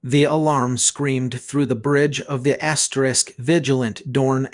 The alarm screamed through the bridge of the Vigilant Dorn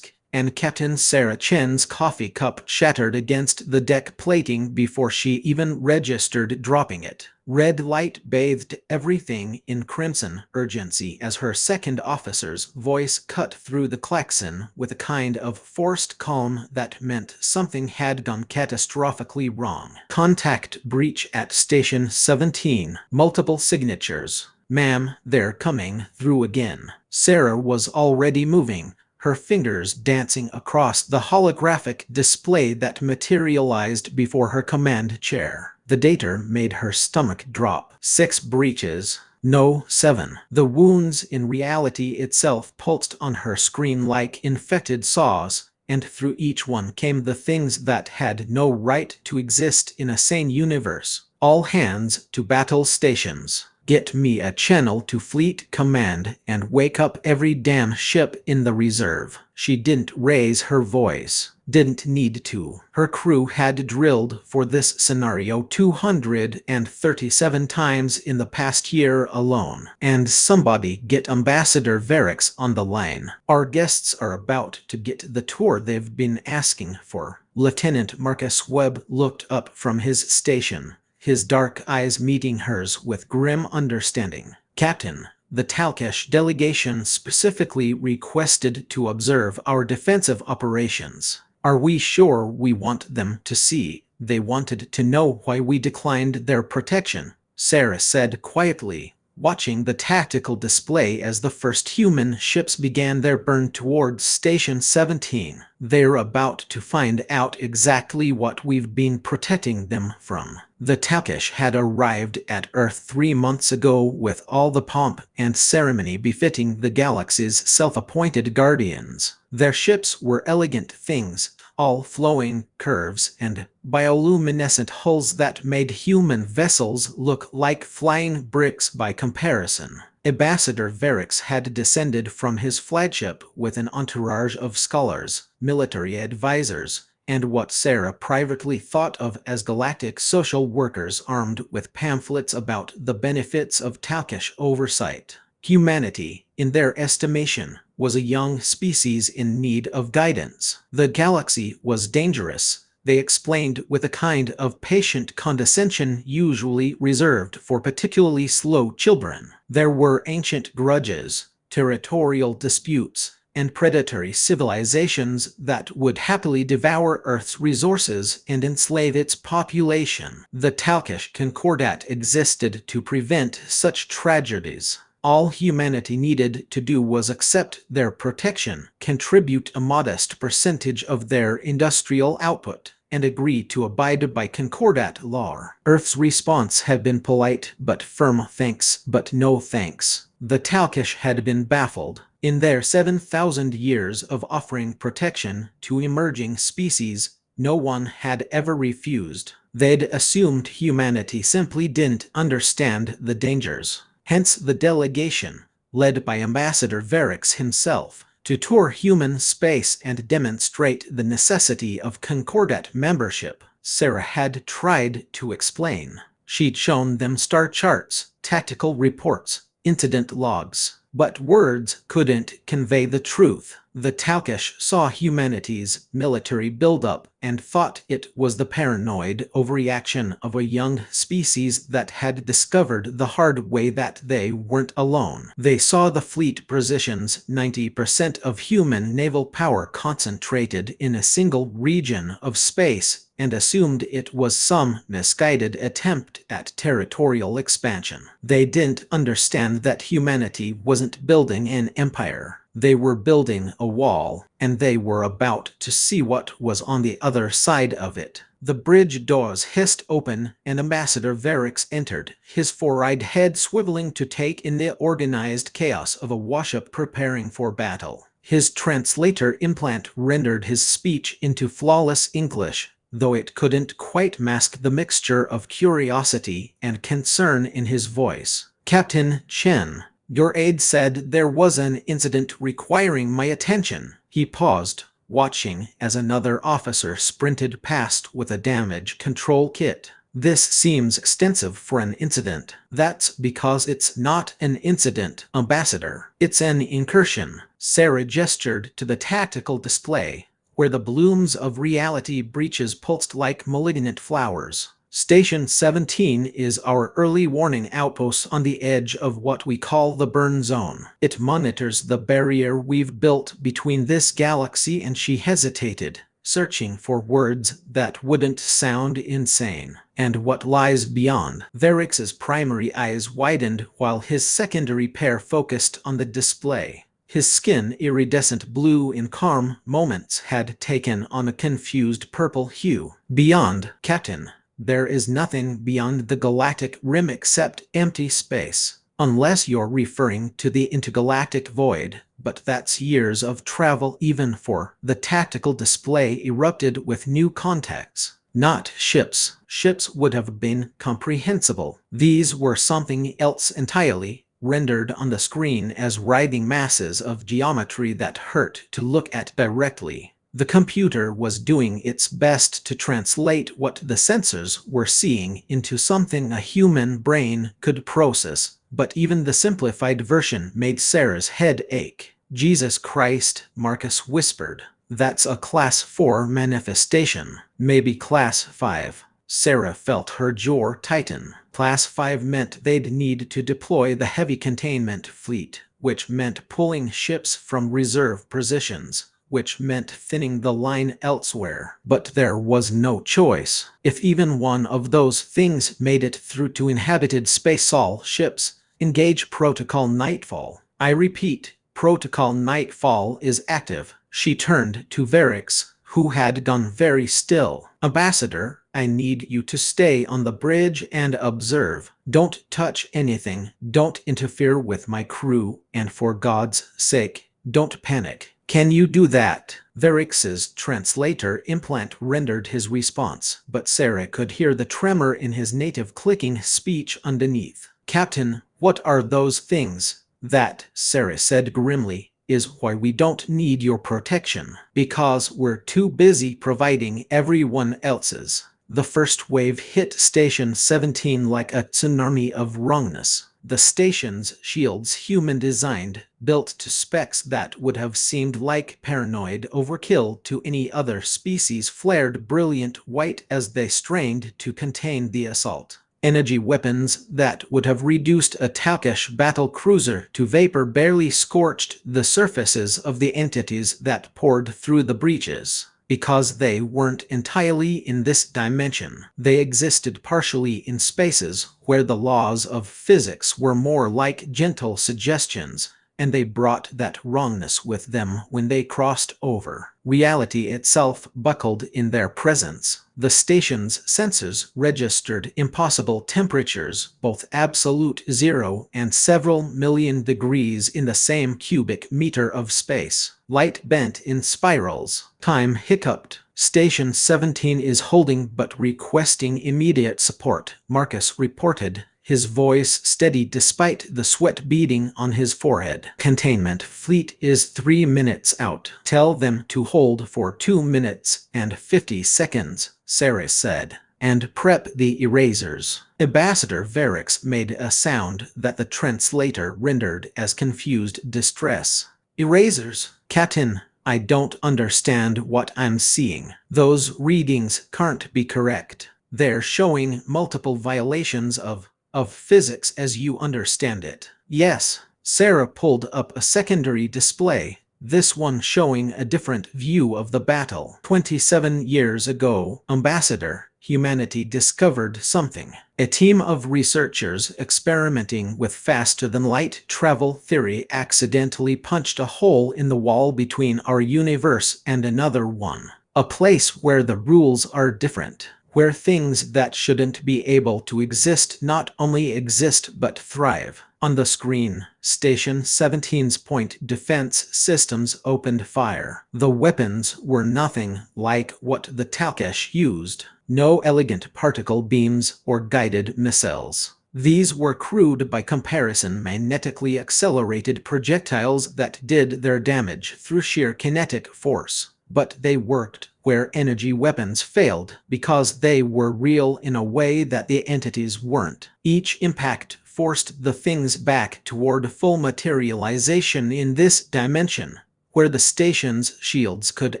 and Captain Sarah Chen's coffee cup shattered against the deck plating before she even registered dropping it. Red light bathed everything in crimson urgency as her second officer's voice cut through the klaxon with a kind of forced calm that meant something had gone catastrophically wrong. Contact breach at Station 17. Multiple signatures. Ma'am, they're coming through again. Sarah was already moving, her fingers dancing across the holographic display that materialized before her command chair. The data made her stomach drop. 6 breaches. No, 7. The wounds in reality itself pulsed on her screen like infected saws, and through each one came the things that had no right to exist in a sane universe. All hands to battle stations. Get me a channel to Fleet Command and wake up every damn ship in the reserve. She didn't raise her voice. Didn't need to. Her crew had drilled for this scenario 237 times in the past year alone. And somebody get Ambassador Varix on the line. Our guests are about to get the tour they've been asking for. Lieutenant Marcus Webb looked up from his station, his dark eyes meeting hers with grim understanding. Captain, the Talkesh delegation specifically requested to observe our defensive operations. Are we sure we want them to see? They wanted to know why we declined their protection, Sarah said quietly, watching the tactical display as the first human ships began their burn towards Station 17. They're about to find out exactly what we've been protecting them from. The Talkesh had arrived at Earth 3 months ago with all the pomp and ceremony befitting the galaxy's self-appointed guardians. Their ships were elegant things, all flowing curves and bioluminescent hulls that made human vessels look like flying bricks by comparison. Ambassador Varix had descended from his flagship with an entourage of scholars, military advisors, and what Sarah privately thought of as galactic social workers armed with pamphlets about the benefits of Talkesh oversight. Humanity, in their estimation, was a young species in need of guidance. The galaxy was dangerous, they explained with a kind of patient condescension usually reserved for particularly slow children. There were ancient grudges, territorial disputes, and predatory civilizations that would happily devour Earth's resources and enslave its population. The Talkesh Concordat existed to prevent such tragedies. All humanity needed to do was accept their protection, contribute a modest percentage of their industrial output, and agree to abide by Concordat law. Earth's response had been polite but firm thanks but no thanks. The Talkesh had been baffled. In their 7,000 years of offering protection to emerging species, no one had ever refused. They'd assumed humanity simply didn't understand the dangers. Hence the delegation, led by Ambassador Varix himself, to tour human space and demonstrate the necessity of Concordat membership. Sarah had tried to explain. She'd shown them star charts, tactical reports, incident logs, but words couldn't convey the truth. The Talkesh saw humanity's military buildup and thought it was the paranoid overreaction of a young species that had discovered the hard way that they weren't alone. They saw the fleet positions 90% of human naval power concentrated in a single region of space and assumed it was some misguided attempt at territorial expansion. They didn't understand that humanity wasn't building an empire. They were building a wall, and they were about to see what was on the other side of it. The bridge doors hissed open, and Ambassador Varix entered, his four-eyed head swiveling to take in the organized chaos of a washup preparing for battle. His translator implant rendered his speech into flawless English, though it couldn't quite mask the mixture of curiosity and concern in his voice. Captain Chen, your aide said there was an incident requiring my attention. He paused, watching as another officer sprinted past with a damage control kit. This seems extensive for an incident. That's because it's not an incident, Ambassador. It's an incursion. Sarah gestured to the tactical display, where the blooms of reality breaches pulsed like malignant flowers. Station 17 is our early warning outpost on the edge of what we call the burn zone. It monitors the barrier we've built between this galaxy, and she hesitated, searching for words that wouldn't sound insane. And what lies beyond? Varix's primary eyes widened while his secondary pair focused on the display. His skin, iridescent blue in calm moments, had taken on a confused purple hue. Beyond, Captain. There is nothing beyond the galactic rim except empty space. Unless you're referring to the intergalactic void, but that's years of travel even for. The tactical display erupted with new contacts. Not ships. Ships would have been comprehensible. These were something else entirely, rendered on the screen as writhing masses of geometry that hurt to look at directly. The computer was doing its best to translate what the sensors were seeing into something a human brain could process, but even the simplified version made Sarah's head ache. Jesus Christ, Marcus whispered. That's a Class 4 manifestation. Maybe Class 5. Sarah felt her jaw tighten. Class 5 meant they'd need to deploy the heavy containment fleet, which meant pulling ships from reserve positions, which meant thinning the line elsewhere. But there was no choice. If even one of those things made it through to inhabited space, all ships engage Protocol Nightfall. I repeat, Protocol Nightfall is active. She turned to Varix, who had gone very still. Ambassador, I need you to stay on the bridge and observe. Don't touch anything. Don't interfere with my crew, and for God's sake, don't panic. Can you do that? Varix's translator implant rendered his response, but Sarah could hear the tremor in his native clicking speech underneath. Captain, what are those things? That, Sarah said grimly, is why we don't need your protection. Because we're too busy providing everyone else's. The first wave hit Station 17 like a tsunami of wrongness. The station's shields, human-designed, built to specs that would have seemed like paranoid overkill to any other species, flared brilliant white as they strained to contain the assault. Energy weapons that would have reduced a Talkish battle cruiser to vapor barely scorched the surfaces of the entities that poured through the breaches. Because they weren't entirely in this dimension, they existed partially in spaces where the laws of physics were more like gentle suggestions, and they brought that wrongness with them when they crossed over. Reality itself buckled in their presence. The station's sensors registered impossible temperatures, both absolute zero and several million degrees in the same cubic meter of space. Light bent in spirals. Time hiccuped. Station 17 is holding but requesting immediate support, Marcus reported, his voice steady despite the sweat beading on his forehead. Containment fleet is 3 minutes out. Tell them to hold for 2 minutes and 50 seconds, Sarah said, and prep the erasers. Ambassador Varix made a sound that the translator rendered as confused distress. Erasers? Captain, I don't understand what I'm seeing. Those readings can't be correct. They're showing multiple violations of physics as you understand it. Yes, Sarah pulled up a secondary display, this one showing a different view of the battle. 27 years ago, Ambassador, humanity discovered something. A team of researchers experimenting with faster-than-light travel theory accidentally punched a hole in the wall between our universe and another one. A place where the rules are different. Where things that shouldn't be able to exist not only exist but thrive. On the screen, Station 17's point defense systems opened fire. The weapons were nothing like what the Talkish used. No elegant particle beams or guided missiles. These were crude by comparison, magnetically accelerated projectiles that did their damage through sheer kinetic force. but they worked where energy weapons failed because they were real in a way that the entities weren't. Each impact forced the things back toward full materialization in this dimension, where the station's shields could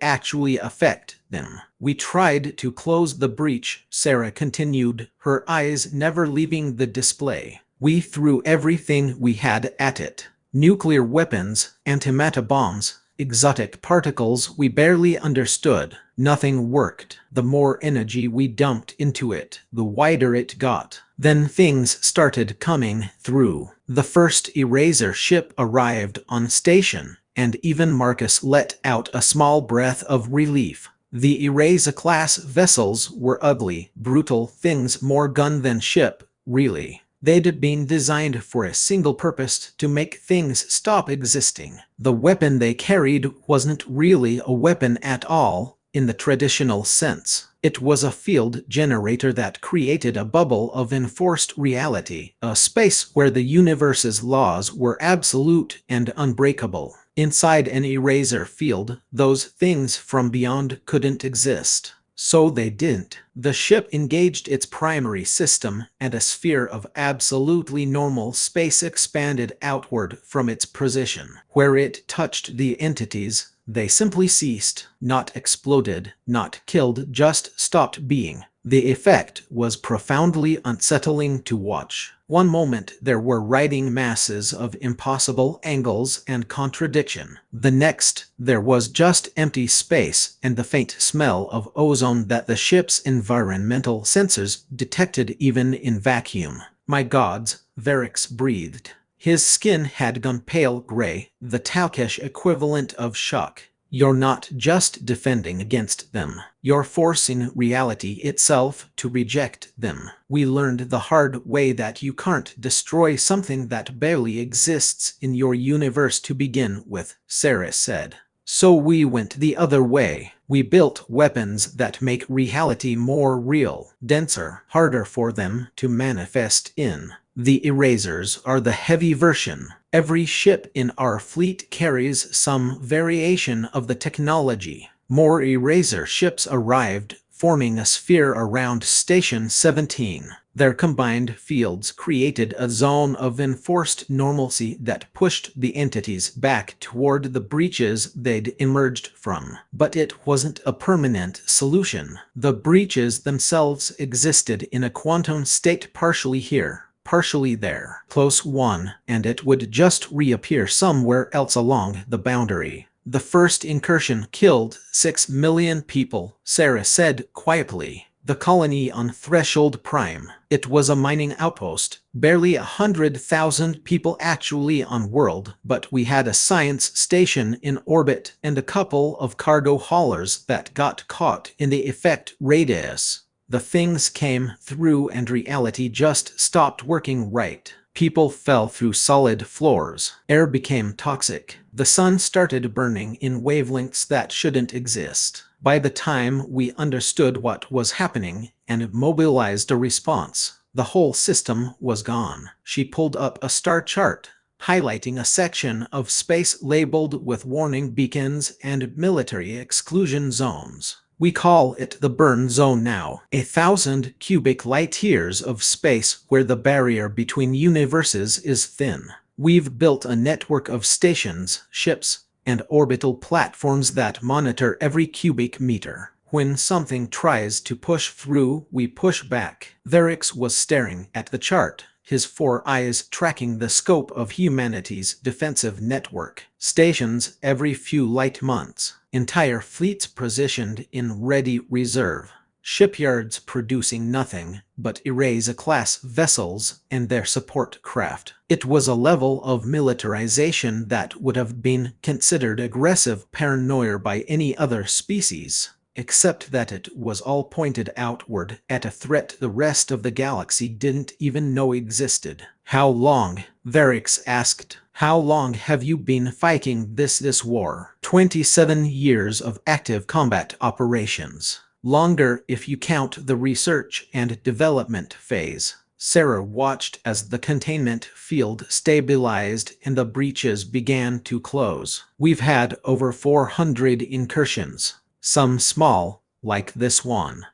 actually affect them. We tried to close the breach, Sarah continued, her eyes never leaving the display. We threw everything we had at it. Nuclear weapons, antimatter bombs, exotic particles we barely understood. Nothing worked. The more energy we dumped into it, the wider it got. Then things started coming through. The first Eraser ship arrived on station, and even Marcus let out a small breath of relief. The Eraser-class vessels were ugly, brutal things, more gun than ship, really. They'd been designed for a single purpose, to make things stop existing. The weapon they carried wasn't really a weapon at all, in the traditional sense. It was a field generator that created a bubble of enforced reality, a space where the universe's laws were absolute and unbreakable. Inside an eraser field, those things from beyond couldn't exist. So they didn't. The ship engaged its primary system, and a sphere of absolutely normal space expanded outward from its position. Where it touched the entities, they simply ceased, not exploded, not killed, just stopped being. The effect was profoundly unsettling to watch. One moment there were riding masses of impossible angles and contradiction. The next, there was just empty space and the faint smell of ozone that the ship's environmental sensors detected even in vacuum. My gods, Varix breathed. His skin had gone pale gray, the Taukesh equivalent of shock. You're not just defending against them. You're forcing reality itself to reject them. We learned the hard way that you can't destroy something that barely exists in your universe to begin with, Sarah said. So we went the other way. We built weapons that make reality more real, denser, harder for them to manifest in. The erasers are the heavy version. Every ship in our fleet carries some variation of the technology. More eraser ships arrived, forming a sphere around Station 17. Their combined fields created a zone of enforced normalcy that pushed the entities back toward the breaches they'd emerged from. But it wasn't a permanent solution. The breaches themselves existed in a quantum state, partially here, partially there, close one, and it would just reappear somewhere else along the boundary. The first incursion killed 6 million people, Sarah said quietly. The colony on Threshold Prime. It was a mining outpost, barely 100,000 people actually on world, but we had a science station in orbit and a couple of cargo haulers that got caught in the effect radius. The things came through and reality just stopped working right. People fell through solid floors. Air became toxic. The sun started burning in wavelengths that shouldn't exist. By the time we understood what was happening and mobilized a response, the whole system was gone. She pulled up a star chart, highlighting a section of space labeled with warning beacons and military exclusion zones. We call it the burn zone now, 1,000 cubic light years of space where the barrier between universes is thin. We've built a network of stations, ships, and orbital platforms that monitor every cubic meter. When something tries to push through, we push back. Varix was staring at the chart, his 4 eyes tracking the scope of humanity's defensive network. Stations every few light months. Entire fleets positioned in ready reserve. Shipyards producing nothing but Eraser-class vessels and their support craft. It was a level of militarization that would have been considered aggressive paranoia by any other species, except that it was all pointed outward at a threat the rest of the galaxy didn't even know existed. How long? Varix asked. How long have you been fighting this war? 27 years of active combat operations. Longer if you count the research and development phase. Sarah watched as the containment field stabilized and the breaches began to close. We've had over 400 incursions, some small, like this one.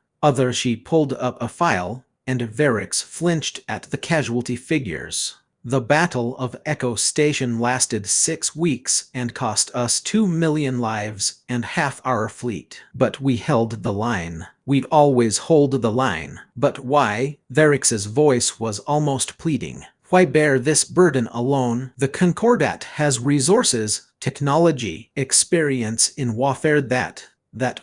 She pulled up a file, and Varix flinched at the casualty figures. The Battle of Echo Station lasted 6 weeks and cost us 2 million lives and half our fleet. But we held the line. We've always hold the line. But why? Varix's voice was almost pleading. Why bear this burden alone? The Concordat has resources, technology, experience in warfare that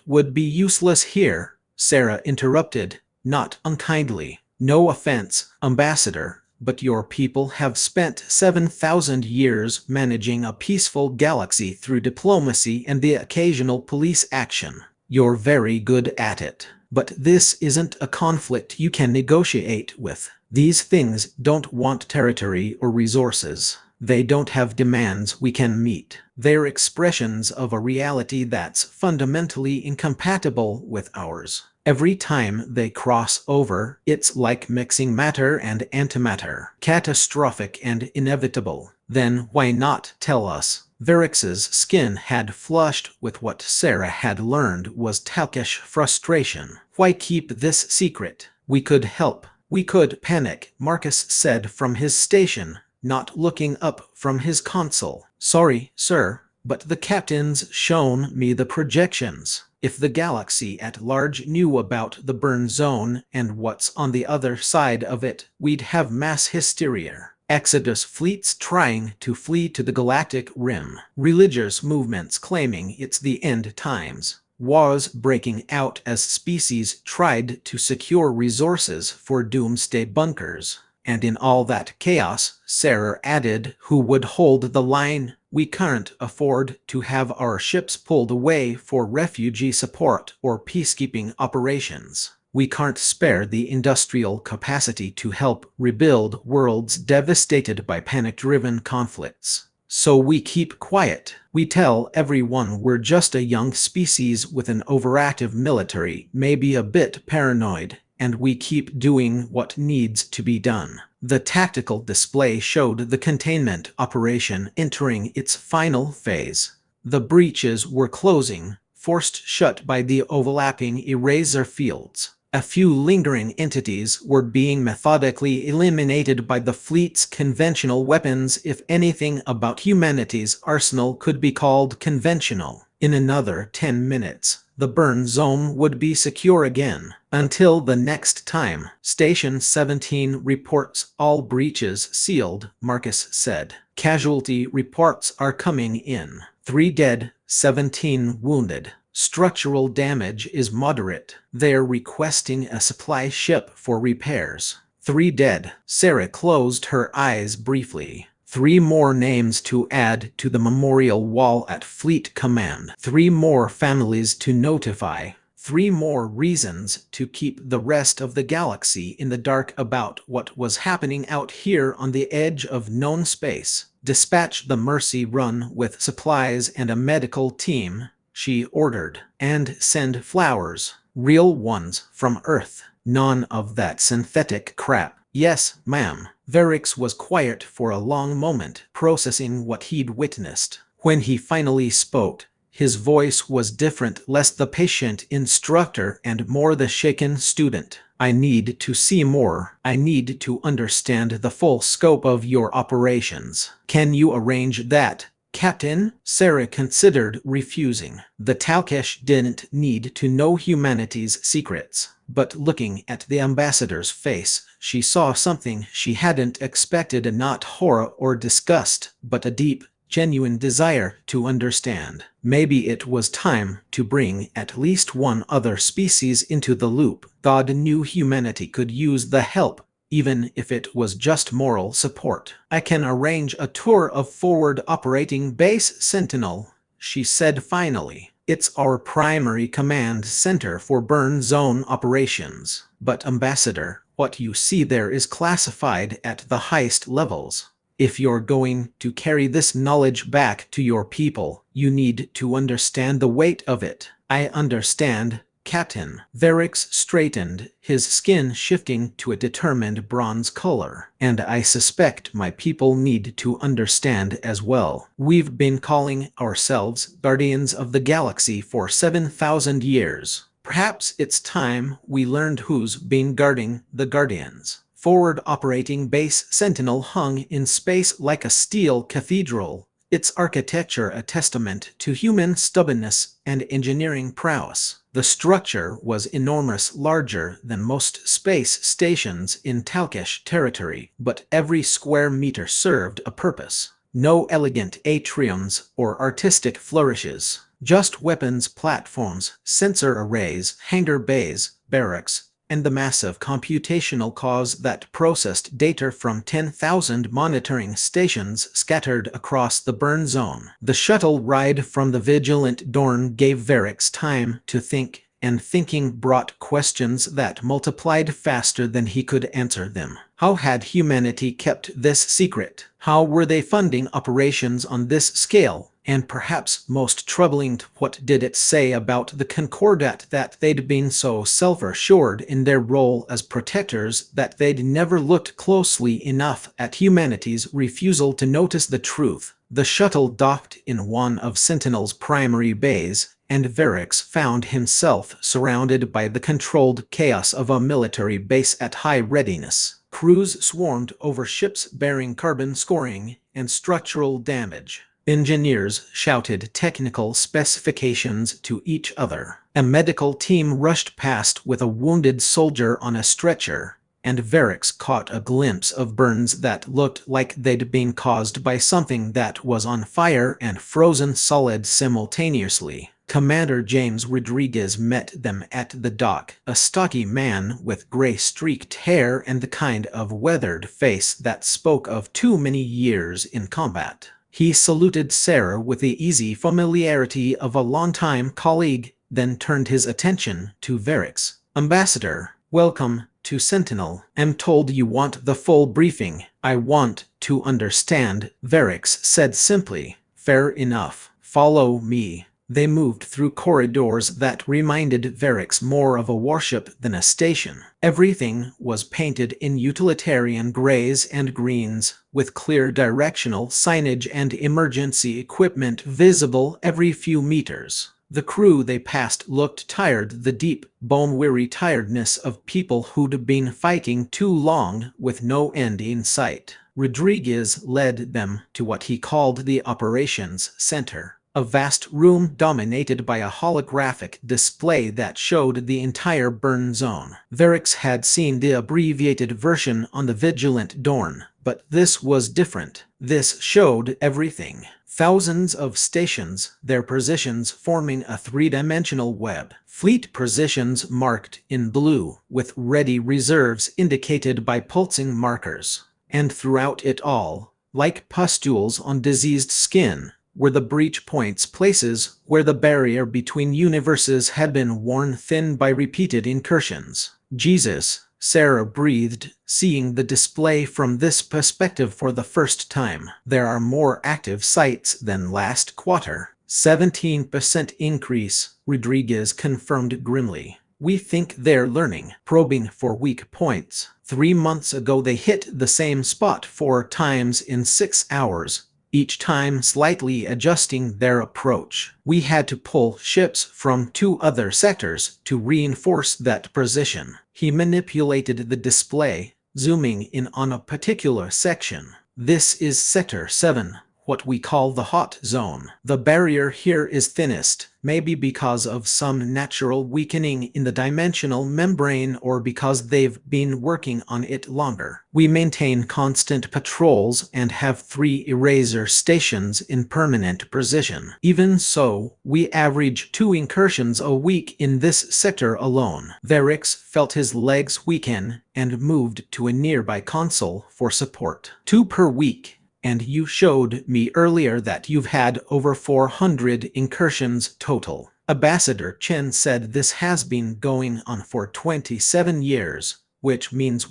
would be useless here, Sarah interrupted, not unkindly. No offense, Ambassador, but your people have spent 7,000 years managing a peaceful galaxy through diplomacy and the occasional police action. You're very good at it. But this isn't a conflict you can negotiate with. These things don't want territory or resources. They don't have demands we can meet. They're expressions of a reality that's fundamentally incompatible with ours. Every time they cross over, it's like mixing matter and antimatter. Catastrophic and inevitable. Then why not tell us? Varix's skin had flushed with what Sarah had learned was Talkish frustration. Why keep this secret? We could help. We could panic, Marcus said from his station, not looking up from his console. Sorry, sir, but the captain's shown me the projections. If the galaxy at large knew about the burn zone and what's on the other side of it, we'd have mass hysteria. Exodus fleets trying to flee to the galactic rim. Religious movements claiming it's the end times. Wars breaking out as species tried to secure resources for doomsday bunkers. And in all that chaos, Sarah added, who would hold the line? We can't afford to have our ships pulled away for refugee support or peacekeeping operations. We can't spare the industrial capacity to help rebuild worlds devastated by panic-driven conflicts. So we keep quiet. We tell everyone we're just a young species with an overactive military, maybe a bit paranoid, and we keep doing what needs to be done. The tactical display showed the containment operation entering its final phase. The breaches were closing, forced shut by the overlapping eraser fields. A few lingering entities were being methodically eliminated by the fleet's conventional weapons, if anything about humanity's arsenal could be called conventional. In another 10 minutes, the burn zone would be secure again. Until the next time. Station 17 reports all breaches sealed, Marcus said. Casualty reports are coming in. 3 dead, 17 wounded. Structural damage is moderate. They're requesting a supply ship for repairs. 3 dead. Sarah closed her eyes briefly. 3 more names to add to the memorial wall at Fleet Command. 3 more families to notify. 3 more reasons to keep the rest of the galaxy in the dark about what was happening out here on the edge of known space. Dispatch the Mercy Run with supplies and a medical team, she ordered, and send flowers, real ones from Earth. None of that synthetic crap. Yes, ma'am. Varix was quiet for a long moment, processing what he'd witnessed. When he finally spoke, his voice was different, less the patient instructor and more the shaken student. I need to see more. I need to understand the full scope of your operations. Can you arrange that, Captain? Sarah considered refusing. The Talkish didn't need to know humanity's secrets, but looking at the ambassador's face, she saw something she hadn't expected, not horror or disgust, but a deep, genuine desire to understand. Maybe it was time to bring at least one other species into the loop. God knew humanity could use the help, even if it was just moral support. I can arrange a tour of Forward Operating Base Sentinel, she said finally. It's our primary command center for burn zone operations. But Ambassador, what you see there is classified at the highest levels. If you're going to carry this knowledge back to your people, you need to understand the weight of it. I understand, Captain. Varix straightened, his skin shifting to a determined bronze color. And I suspect my people need to understand as well. We've been calling ourselves Guardians of the Galaxy for 7,000 years. Perhaps it's time we learned who's been guarding the Guardians. Forward operating base Sentinel hung in space like a steel cathedral, its architecture a testament to human stubbornness and engineering prowess. The structure was enormous, larger than most space stations in Talkish territory, but every square meter served a purpose. No elegant atriums or artistic flourishes, just weapons platforms, sensor arrays, hangar bays, barracks, and the massive computational cores that processed data from 10,000 monitoring stations scattered across the burn zone. The shuttle ride from the Vigilant Dorn gave Varix time to think, and thinking brought questions that multiplied faster than he could answer them. How had humanity kept this secret? How were they funding operations on this scale? And perhaps most troubling, what did it say about the Concordat that they'd been so self-assured in their role as protectors that they'd never looked closely enough at humanity's refusal to notice the truth? The shuttle docked in one of Sentinel's primary bays, and Varix found himself surrounded by the controlled chaos of a military base at high readiness. Crews swarmed over ships bearing carbon scoring and structural damage. Engineers shouted technical specifications to each other. A medical team rushed past with a wounded soldier on a stretcher, and Varix caught a glimpse of burns that looked like they'd been caused by something that was on fire and frozen solid simultaneously. Commander James Rodriguez met them at the dock, a stocky man with gray-streaked hair and the kind of weathered face that spoke of too many years in combat. He saluted Sarah with the easy familiarity of a longtime colleague, then turned his attention to Varix. "Ambassador, welcome to Sentinel. I'm told you want the full briefing." "I want to understand," Varix said simply. "Fair enough. Follow me." They moved through corridors that reminded Varix more of a warship than a station. Everything was painted in utilitarian grays and greens, with clear directional signage and emergency equipment visible every few meters. The crew they passed looked tired, the deep, bone-weary tiredness of people who'd been fighting too long with no end in sight. Rodriguez led them to what he called the operations center. A vast room dominated by a holographic display that showed the entire burn zone. Varix had seen the abbreviated version on the Vigilant Dorn, but this was different. This showed everything. Thousands of stations, their positions forming a three-dimensional web. Fleet positions marked in blue, with ready reserves indicated by pulsing markers. And throughout it all, like pustules on diseased skin, were the breach points, places where the barrier between universes had been worn thin by repeated incursions. "Jesus," Sarah breathed, seeing the display from this perspective for the first time. "There are more active sites than last quarter." 17% increase, Rodriguez confirmed grimly. "We think they're learning, probing for weak points. 3 months ago they hit the same spot 4 times in 6 hours. Each time slightly adjusting their approach. We had to pull ships from 2 other sectors to reinforce that position." He manipulated the display, zooming in on a particular section. "This is Sector 7, what we call the hot zone. The barrier here is thinnest, maybe because of some natural weakening in the dimensional membrane or because they've been working on it longer. We maintain constant patrols and have 3 eraser stations in permanent position. Even so, we average 2 incursions a week in this sector alone." Varix felt his legs weaken and moved to a nearby console for support. "2 per week. And you showed me earlier that you've had over 400 incursions total." Ambassador Chen said this has been going on for 27 years, which means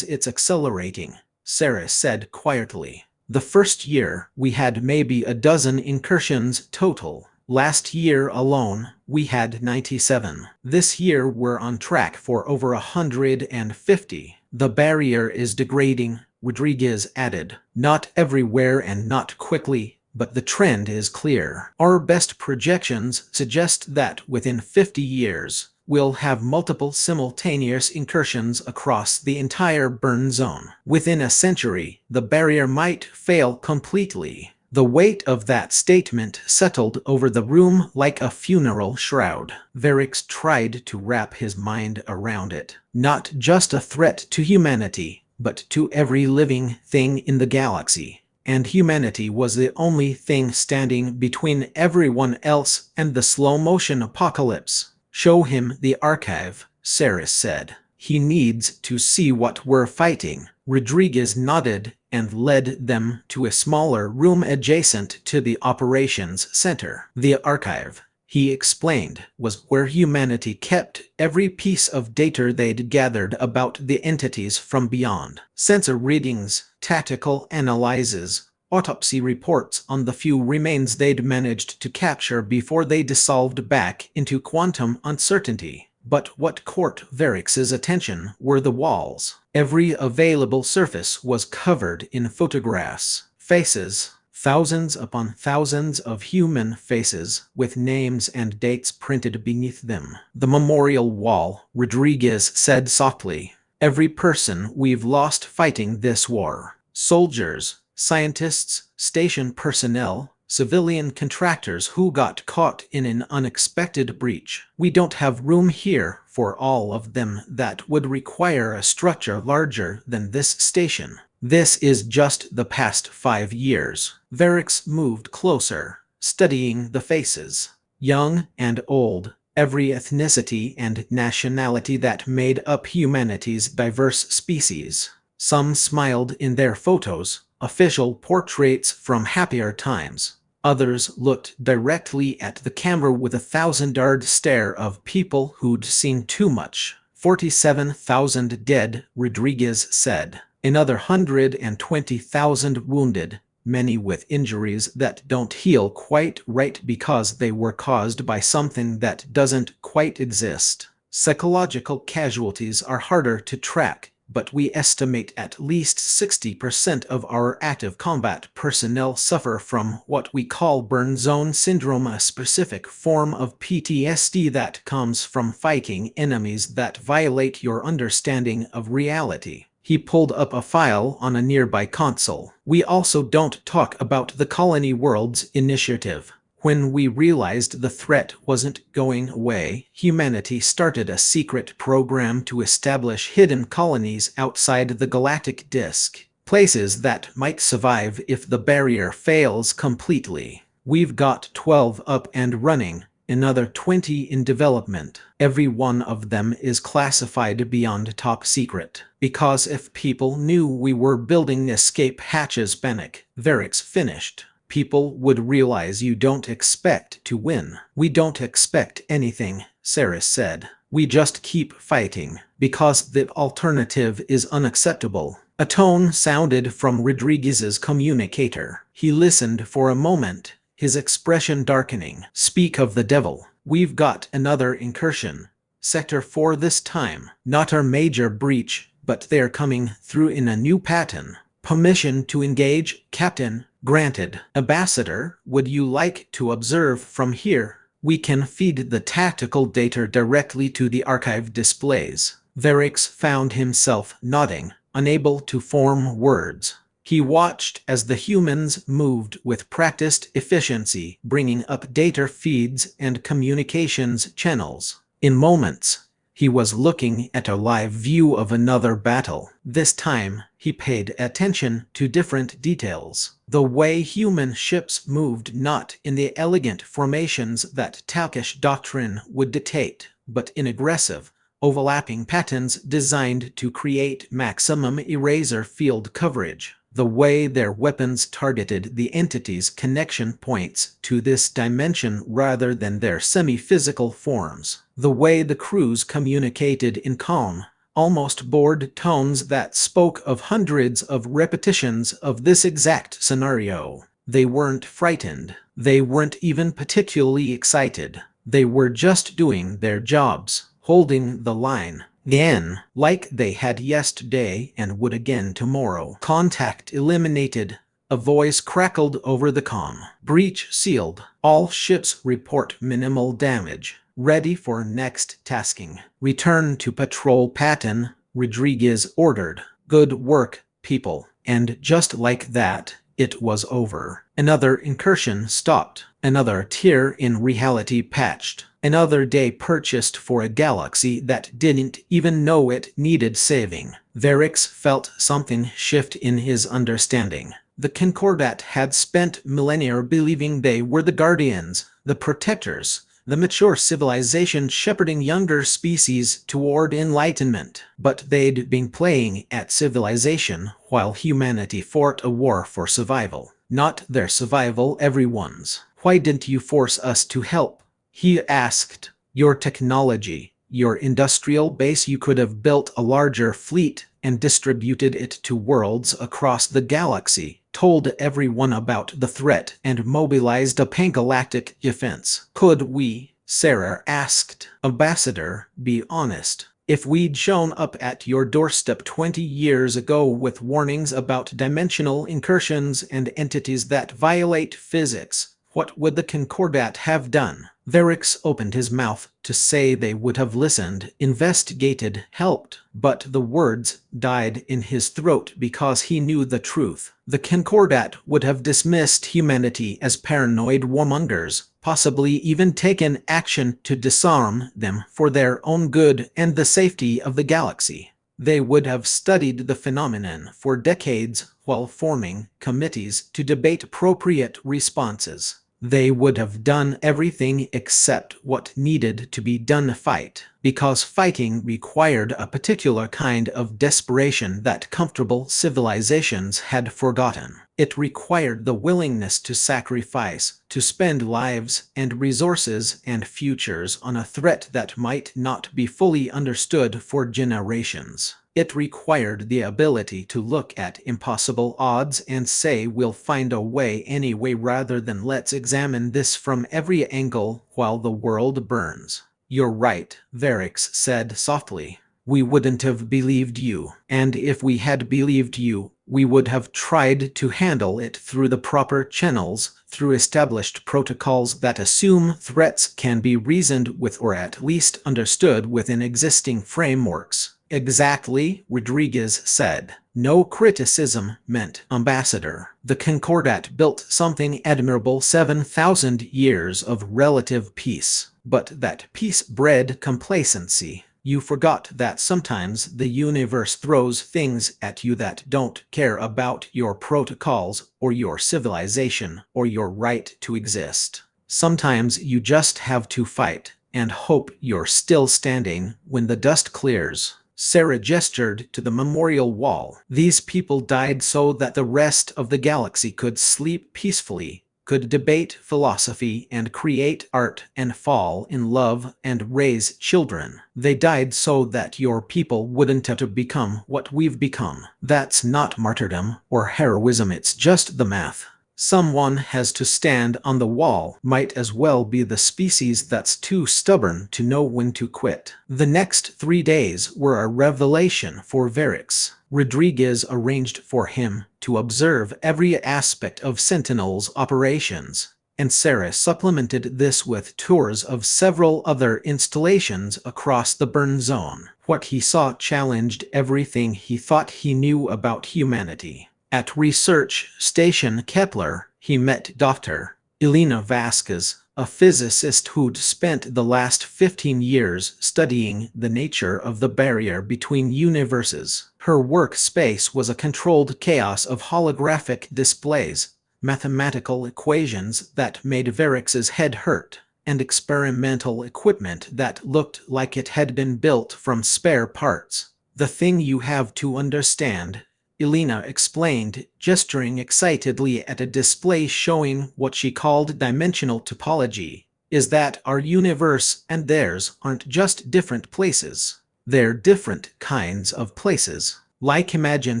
it's accelerating, Sarah said quietly. "The first year, we had maybe a dozen incursions total. Last year alone, we had 97. This year we're on track for over 150. The barrier is degrading, Rodriguez added. Not everywhere and not quickly, but the trend is clear. Our best projections suggest that within 50 years, we'll have multiple simultaneous incursions across the entire burn zone. Within a century, the barrier might fail completely. The weight of that statement settled over the room like a funeral shroud. Varix tried to wrap his mind around it. Not just a threat to humanity, but to every living thing in the galaxy. And humanity was the only thing standing between everyone else and the slow-motion apocalypse. Show him the archive, Sarah said. He needs to see what we're fighting. Rodriguez nodded and led them to a smaller room adjacent to the operations center. The archive, he explained, was where humanity kept every piece of data they'd gathered about the entities from beyond. Sensor readings, tactical analyses, autopsy reports on the few remains they'd managed to capture before they dissolved back into quantum uncertainty. But what caught Varix's attention were the walls. Every available surface was covered in photographs, faces, thousands upon thousands of human faces with names and dates printed beneath them. The memorial wall, Rodriguez said softly. Every person we've lost fighting this war. Soldiers, scientists, station personnel, civilian contractors who got caught in an unexpected breach. We don't have room here for all of them. That would require a structure larger than this station. This is just the past 5 years. Varix moved closer, studying the faces. Young and old, every ethnicity and nationality that made up humanity's diverse species. Some smiled in their photos, official portraits from happier times. Others looked directly at the camera with a 1,000-yard stare of people who'd seen too much. 47,000 dead, Rodriguez said. Another 120,000 wounded, many with injuries that don't heal quite right because they were caused by something that doesn't quite exist. Psychological casualties are harder to track, but we estimate at least 60% of our active combat personnel suffer from what we call burn zone syndrome, a specific form of PTSD that comes from fighting enemies that violate your understanding of reality. He pulled up a file on a nearby console. We also don't talk about the Colony Worlds Initiative. When we realized the threat wasn't going away, humanity started a secret program to establish hidden colonies outside the galactic disk, places that might survive if the barrier fails completely. We've got 12 up and running, another 20 in development. Every one of them is classified beyond top secret. Because if people knew we were building escape hatches, panic, Varix finished. People would realize you don't expect to win. We don't expect anything, Sarah said. We just keep fighting, because the alternative is unacceptable. A tone sounded from Rodriguez's communicator. He listened for a moment, his expression darkening. Speak of the devil. We've got another incursion. Sector 4 this time. Not our major breach, but they're coming through in a new pattern. Permission to engage, Captain. Granted. Ambassador, would you like to observe from here? We can feed the tactical data directly to the archive displays. Varix found himself nodding, unable to form words. He watched as the humans moved with practiced efficiency, bringing up data feeds and communications channels. In moments, he was looking at a live view of another battle. This time, he paid attention to different details. The way human ships moved, not in the elegant formations that Talkish doctrine would dictate, but in aggressive, overlapping patterns designed to create maximum eraser field coverage. The way their weapons targeted the entity's connection points to this dimension rather than their semi-physical forms. The way the crews communicated in calm, almost bored tones that spoke of hundreds of repetitions of this exact scenario. They weren't frightened. They weren't even particularly excited. They were just doing their jobs, holding the line. Again, like they had yesterday and would again tomorrow. Contact eliminated. A voice crackled over the comm. Breach sealed. All ships report minimal damage. Ready for next tasking. Return to patrol pattern, Rodriguez ordered. Good work, people. And just like that, it was over. Another incursion stopped. Another tear in reality patched. Another day purchased for a galaxy that didn't even know it needed saving. Varix felt something shift in his understanding. The Concordat had spent millennia believing they were the guardians, the protectors, the mature civilization shepherding younger species toward enlightenment. But they'd been playing at civilization while humanity fought a war for survival. Not their survival, everyone's. Why didn't you force us to help? He asked. Your technology, your industrial base, you could have built a larger fleet and distributed it to worlds across the galaxy, told everyone about the threat, and mobilized a pan-galactic defense. Could we? Sarah asked. Ambassador, be honest. If we'd shown up at your doorstep 20 years ago with warnings about dimensional incursions and entities that violate physics, what would the Concordat have done? Varix opened his mouth to say they would have listened, investigated, helped, but the words died in his throat because he knew the truth. The Concordat would have dismissed humanity as paranoid warmongers, possibly even taken action to disarm them for their own good and the safety of the galaxy. They would have studied the phenomenon for decades while forming committees to debate appropriate responses. They would have done everything except what needed to be done to fight, because fighting required a particular kind of desperation that comfortable civilizations had forgotten. It required the willingness to sacrifice, to spend lives and resources and futures on a threat that might not be fully understood for generations. It required the ability to look at impossible odds and say we'll find a way anyway rather than let's examine this from every angle while the world burns. You're right, Varix said softly. We wouldn't have believed you, and if we had believed you, we would have tried to handle it through the proper channels, through established protocols that assume threats can be reasoned with or at least understood within existing frameworks. Exactly, Rodriguez said. No criticism meant, Ambassador. The Concordat built something admirable, 7,000 years of relative peace. But that peace bred complacency. You forgot that sometimes the universe throws things at you that don't care about your protocols, or your civilization, or your right to exist. Sometimes you just have to fight, and hope you're still standing when the dust clears. Sarah gestured to the memorial wall. These people died so that the rest of the galaxy could sleep peacefully, could debate philosophy and create art and fall in love and raise children. They died so that your people wouldn't have to become what we've become. That's not martyrdom or heroism, it's just the math. Someone has to stand on the wall, might as well be the species that's too stubborn to know when to quit. The next 3 days were a revelation for Varix. Rodriguez arranged for him to observe every aspect of Sentinel's operations, and Sarah supplemented this with tours of several other installations across the burn zone. What he saw challenged everything he thought he knew about humanity. At Research Station Kepler, he met Dr. Elena Vasquez, a physicist who'd spent the last 15 years studying the nature of the barrier between universes. Her workspace was a controlled chaos of holographic displays, mathematical equations that made Varix's head hurt, and experimental equipment that looked like it had been built from spare parts. The thing you have to understand, Elena explained, gesturing excitedly at a display showing what she called dimensional topology, is that our universe and theirs aren't just different places. They're different kinds of places. Like imagine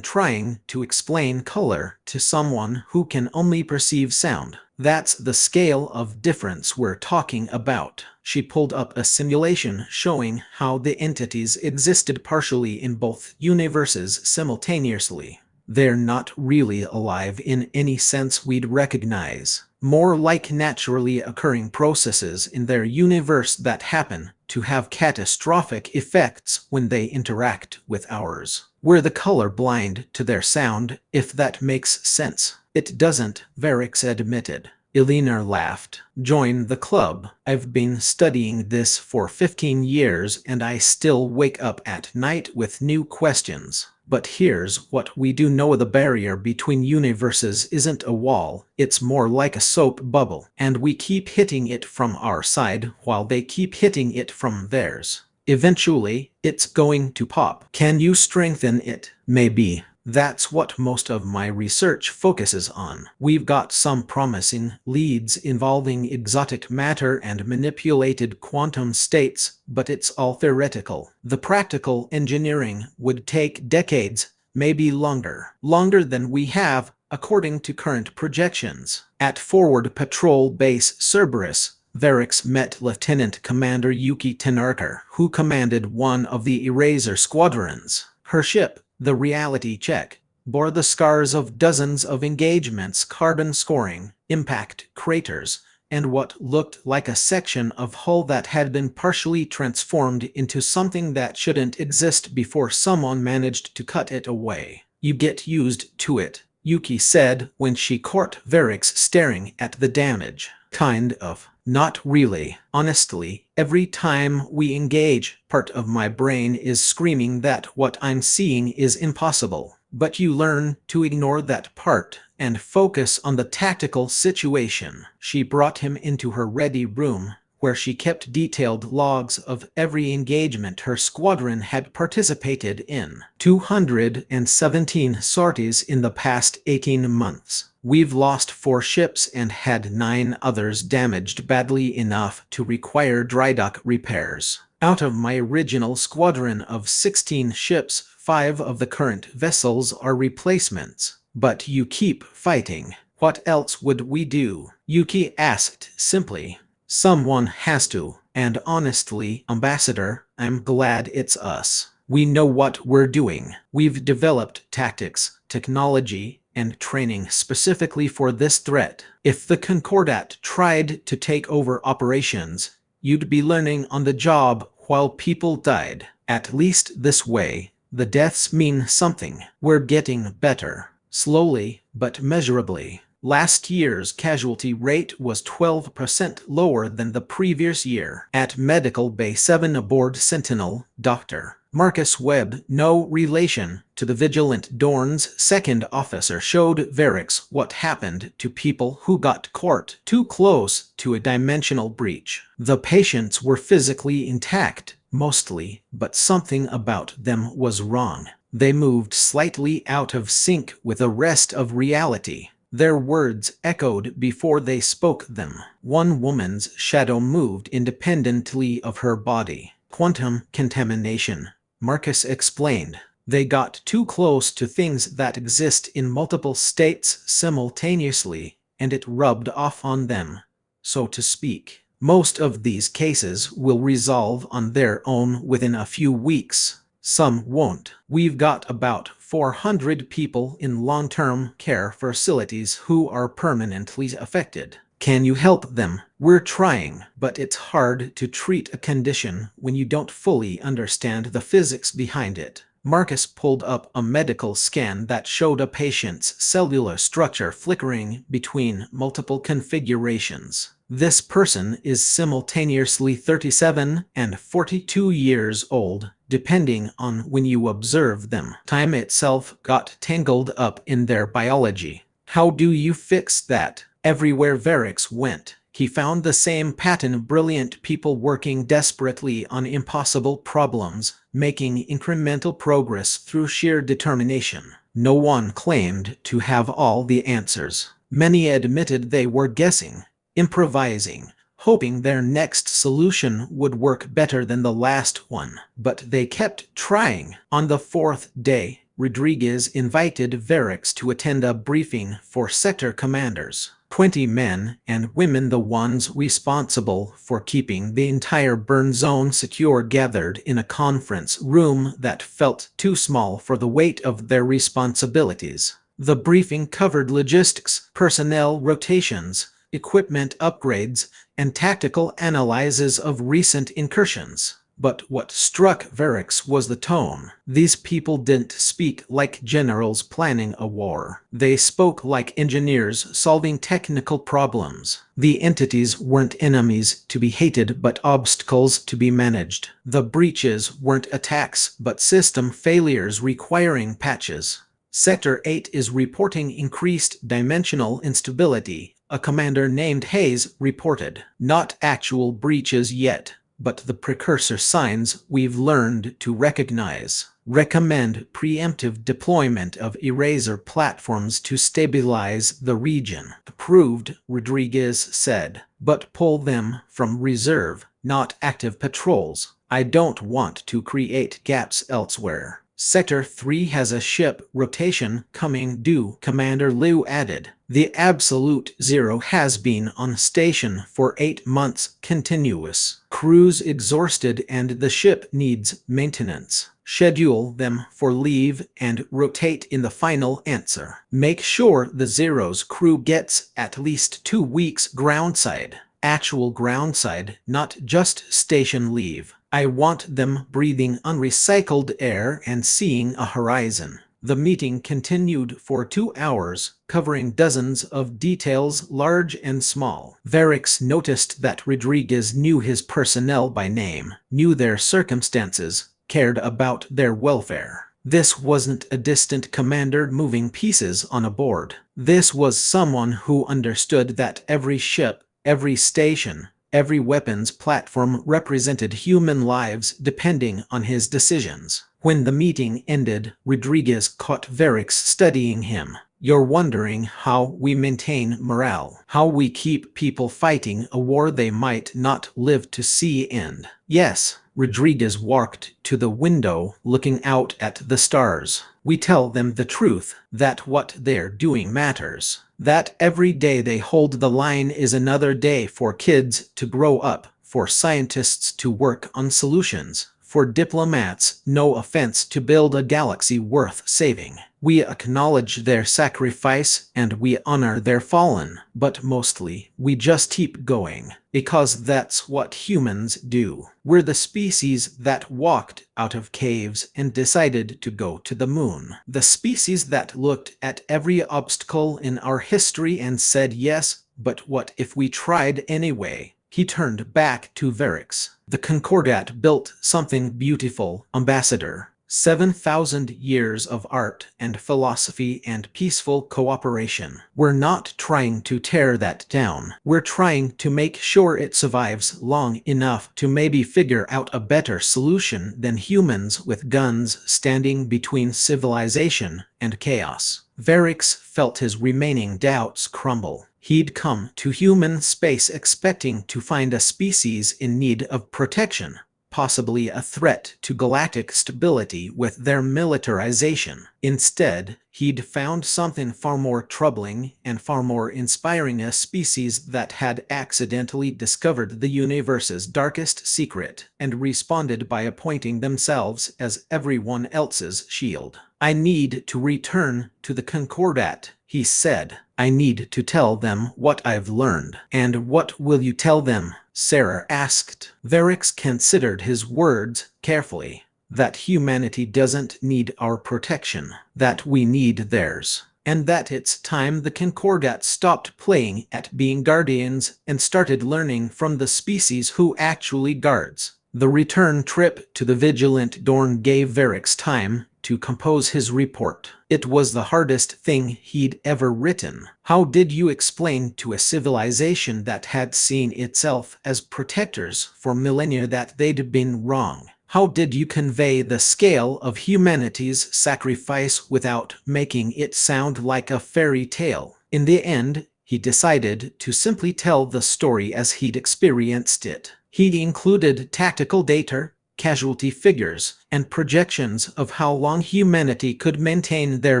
trying to explain color to someone who can only perceive sound. That's the scale of difference we're talking about. She pulled up a simulation showing how the entities existed partially in both universes simultaneously. They're not really alive in any sense we'd recognize. More like naturally occurring processes in their universe that happen to have catastrophic effects when they interact with ours. We're the color blind to their sound, if that makes sense. It doesn't, Varix admitted. Eleanor laughed. Join the club. I've been studying this for 15 years and I still wake up at night with new questions. But here's what we do know: the barrier between universes isn't a wall, it's more like a soap bubble, and we keep hitting it from our side while they keep hitting it from theirs. Eventually, it's going to pop. Can you strengthen it? Maybe. That's what most of my research focuses on. We've got some promising leads involving exotic matter and manipulated quantum states, but it's all theoretical. The practical engineering would take decades, maybe longer. Longer than we have, according to current projections. At Forward Patrol Base Cerberus, Varix met Lieutenant Commander Yuki Tenarker, who commanded one of the Eraser squadrons. Her ship, the Reality Check, bore the scars of dozens of engagements, carbon scoring, impact craters, and what looked like a section of hull that had been partially transformed into something that shouldn't exist before someone managed to cut it away. You get used to it, Yuki said when she caught Varix staring at the damage. Kind of. Not really. Honestly, every time we engage, part of my brain is screaming that what I'm seeing is impossible. But you learn to ignore that part and focus on the tactical situation. She brought him into her ready room, where she kept detailed logs of every engagement her squadron had participated in. 217 sorties in the past 18 months. We've lost 4 ships and had 9 others damaged badly enough to require drydock repairs. Out of my original squadron of 16 ships, 5 of the current vessels are replacements. But you keep fighting. What else would we do? Yuki asked simply. Someone has to. And honestly, Ambassador, I'm glad it's us. We know what we're doing. We've developed tactics, technology, and training specifically for this threat. If the Concordat tried to take over operations, you'd be learning on the job while people died. At least this way, the deaths mean something. We're getting better. Slowly, but measurably. Last year's casualty rate was 12% lower than the previous year. At Medical Bay 7 aboard Sentinel, Dr. Marcus Webb, no relation to the Vigilant Dorn's second officer, showed Varix what happened to people who got caught too close to a dimensional breach. The patients were physically intact, mostly, but something about them was wrong. They moved slightly out of sync with the rest of reality. Their words echoed before they spoke them. One woman's shadow moved independently of her body. Quantum contamination, Marcus explained. They got too close to things that exist in multiple states simultaneously, and it rubbed off on them, so to speak. Most of these cases will resolve on their own within a few weeks. Some won't. We've got about 400 people in long-term care facilities who are permanently affected. Can you help them? We're trying, but it's hard to treat a condition when you don't fully understand the physics behind it. Marcus pulled up a medical scan that showed a patient's cellular structure flickering between multiple configurations. This person is simultaneously 37 and 42 years old, depending on when you observe them. Time itself got tangled up in their biology. How do you fix that? Everywhere Varix went, he found the same pattern: brilliant people working desperately on impossible problems, making incremental progress through sheer determination. No one claimed to have all the answers. Many admitted they were guessing, improvising, hoping their next solution would work better than the last one. But they kept trying. On the 4th day, Rodriguez invited Verix to attend a briefing for sector commanders. 20 men and women, the ones responsible for keeping the entire burn zone secure, gathered in a conference room that felt too small for the weight of their responsibilities. The briefing covered logistics, personnel rotations, equipment upgrades, and tactical analyses of recent incursions. But what struck Verix was the tone. These people didn't speak like generals planning a war. They spoke like engineers solving technical problems. The entities weren't enemies to be hated but obstacles to be managed. The breaches weren't attacks but system failures requiring patches. Sector 8 is reporting increased dimensional instability, a commander named Hayes reported. Not actual breaches yet, but the precursor signs we've learned to recognize. Recommend preemptive deployment of eraser platforms to stabilize the region. Approved, Rodriguez said, but pull them from reserve, not active patrols. I don't want to create gaps elsewhere. Sector 3 has a ship rotation coming due, Commander Liu added. The Absolute Zero has been on station for 8 months continuous. Crews exhausted and the ship needs maintenance. Schedule them for leave and rotate in the final answer. Make sure the Zero's crew gets at least 2 weeks groundside. Actual groundside, not just station leave. I want them breathing unrecycled air and seeing a horizon. The meeting continued for 2 hours, covering dozens of details, large and small. Verix noticed that Rodriguez knew his personnel by name, knew their circumstances, cared about their welfare. This wasn't a distant commander moving pieces on a board. This was someone who understood that every ship, every station, every weapons platform represented human lives depending on his decisions. When the meeting ended, Rodriguez caught Verix studying him. You're wondering how we maintain morale, how we keep people fighting a war they might not live to see end. Yes, Rodriguez walked to the window, looking out at the stars. We tell them the truth, that what they're doing matters. That every day they hold the line is another day for kids to grow up, for scientists to work on solutions, for diplomats, no offense, to build a galaxy worth saving. We acknowledge their sacrifice and we honor their fallen, but mostly we just keep going, because that's what humans do. We're the species that walked out of caves and decided to go to the moon. The species that looked at every obstacle in our history and said yes, but what if we tried anyway? He turned back to Verix. The Concordat built something beautiful, Ambassador. 7,000 years of art and philosophy and peaceful cooperation. We're not trying to tear that down. We're trying to make sure it survives long enough to maybe figure out a better solution than humans with guns standing between civilization and chaos. Verix felt his remaining doubts crumble. He'd come to human space expecting to find a species in need of protection, possibly a threat to galactic stability with their militarization. Instead, he'd found something far more troubling and far more inspiring, a species that had accidentally discovered the universe's darkest secret and responded by appointing themselves as everyone else's shield. I need to return to the Concordat, he said. I need to tell them what I've learned. And what will you tell them? Sarah asked. Verix considered his words carefully. That humanity doesn't need our protection, that we need theirs, and that it's time the Concordat stopped playing at being guardians and started learning from the species who actually guards. The return trip to the Vigilant Dorn gave Verix time to compose his report. It was the hardest thing he'd ever written. How did you explain to a civilization that had seen itself as protectors for millennia that they'd been wrong? How did you convey the scale of humanity's sacrifice without making it sound like a fairy tale? In the end, he decided to simply tell the story as he'd experienced it. He included tactical data, casualty figures, and projections of how long humanity could maintain their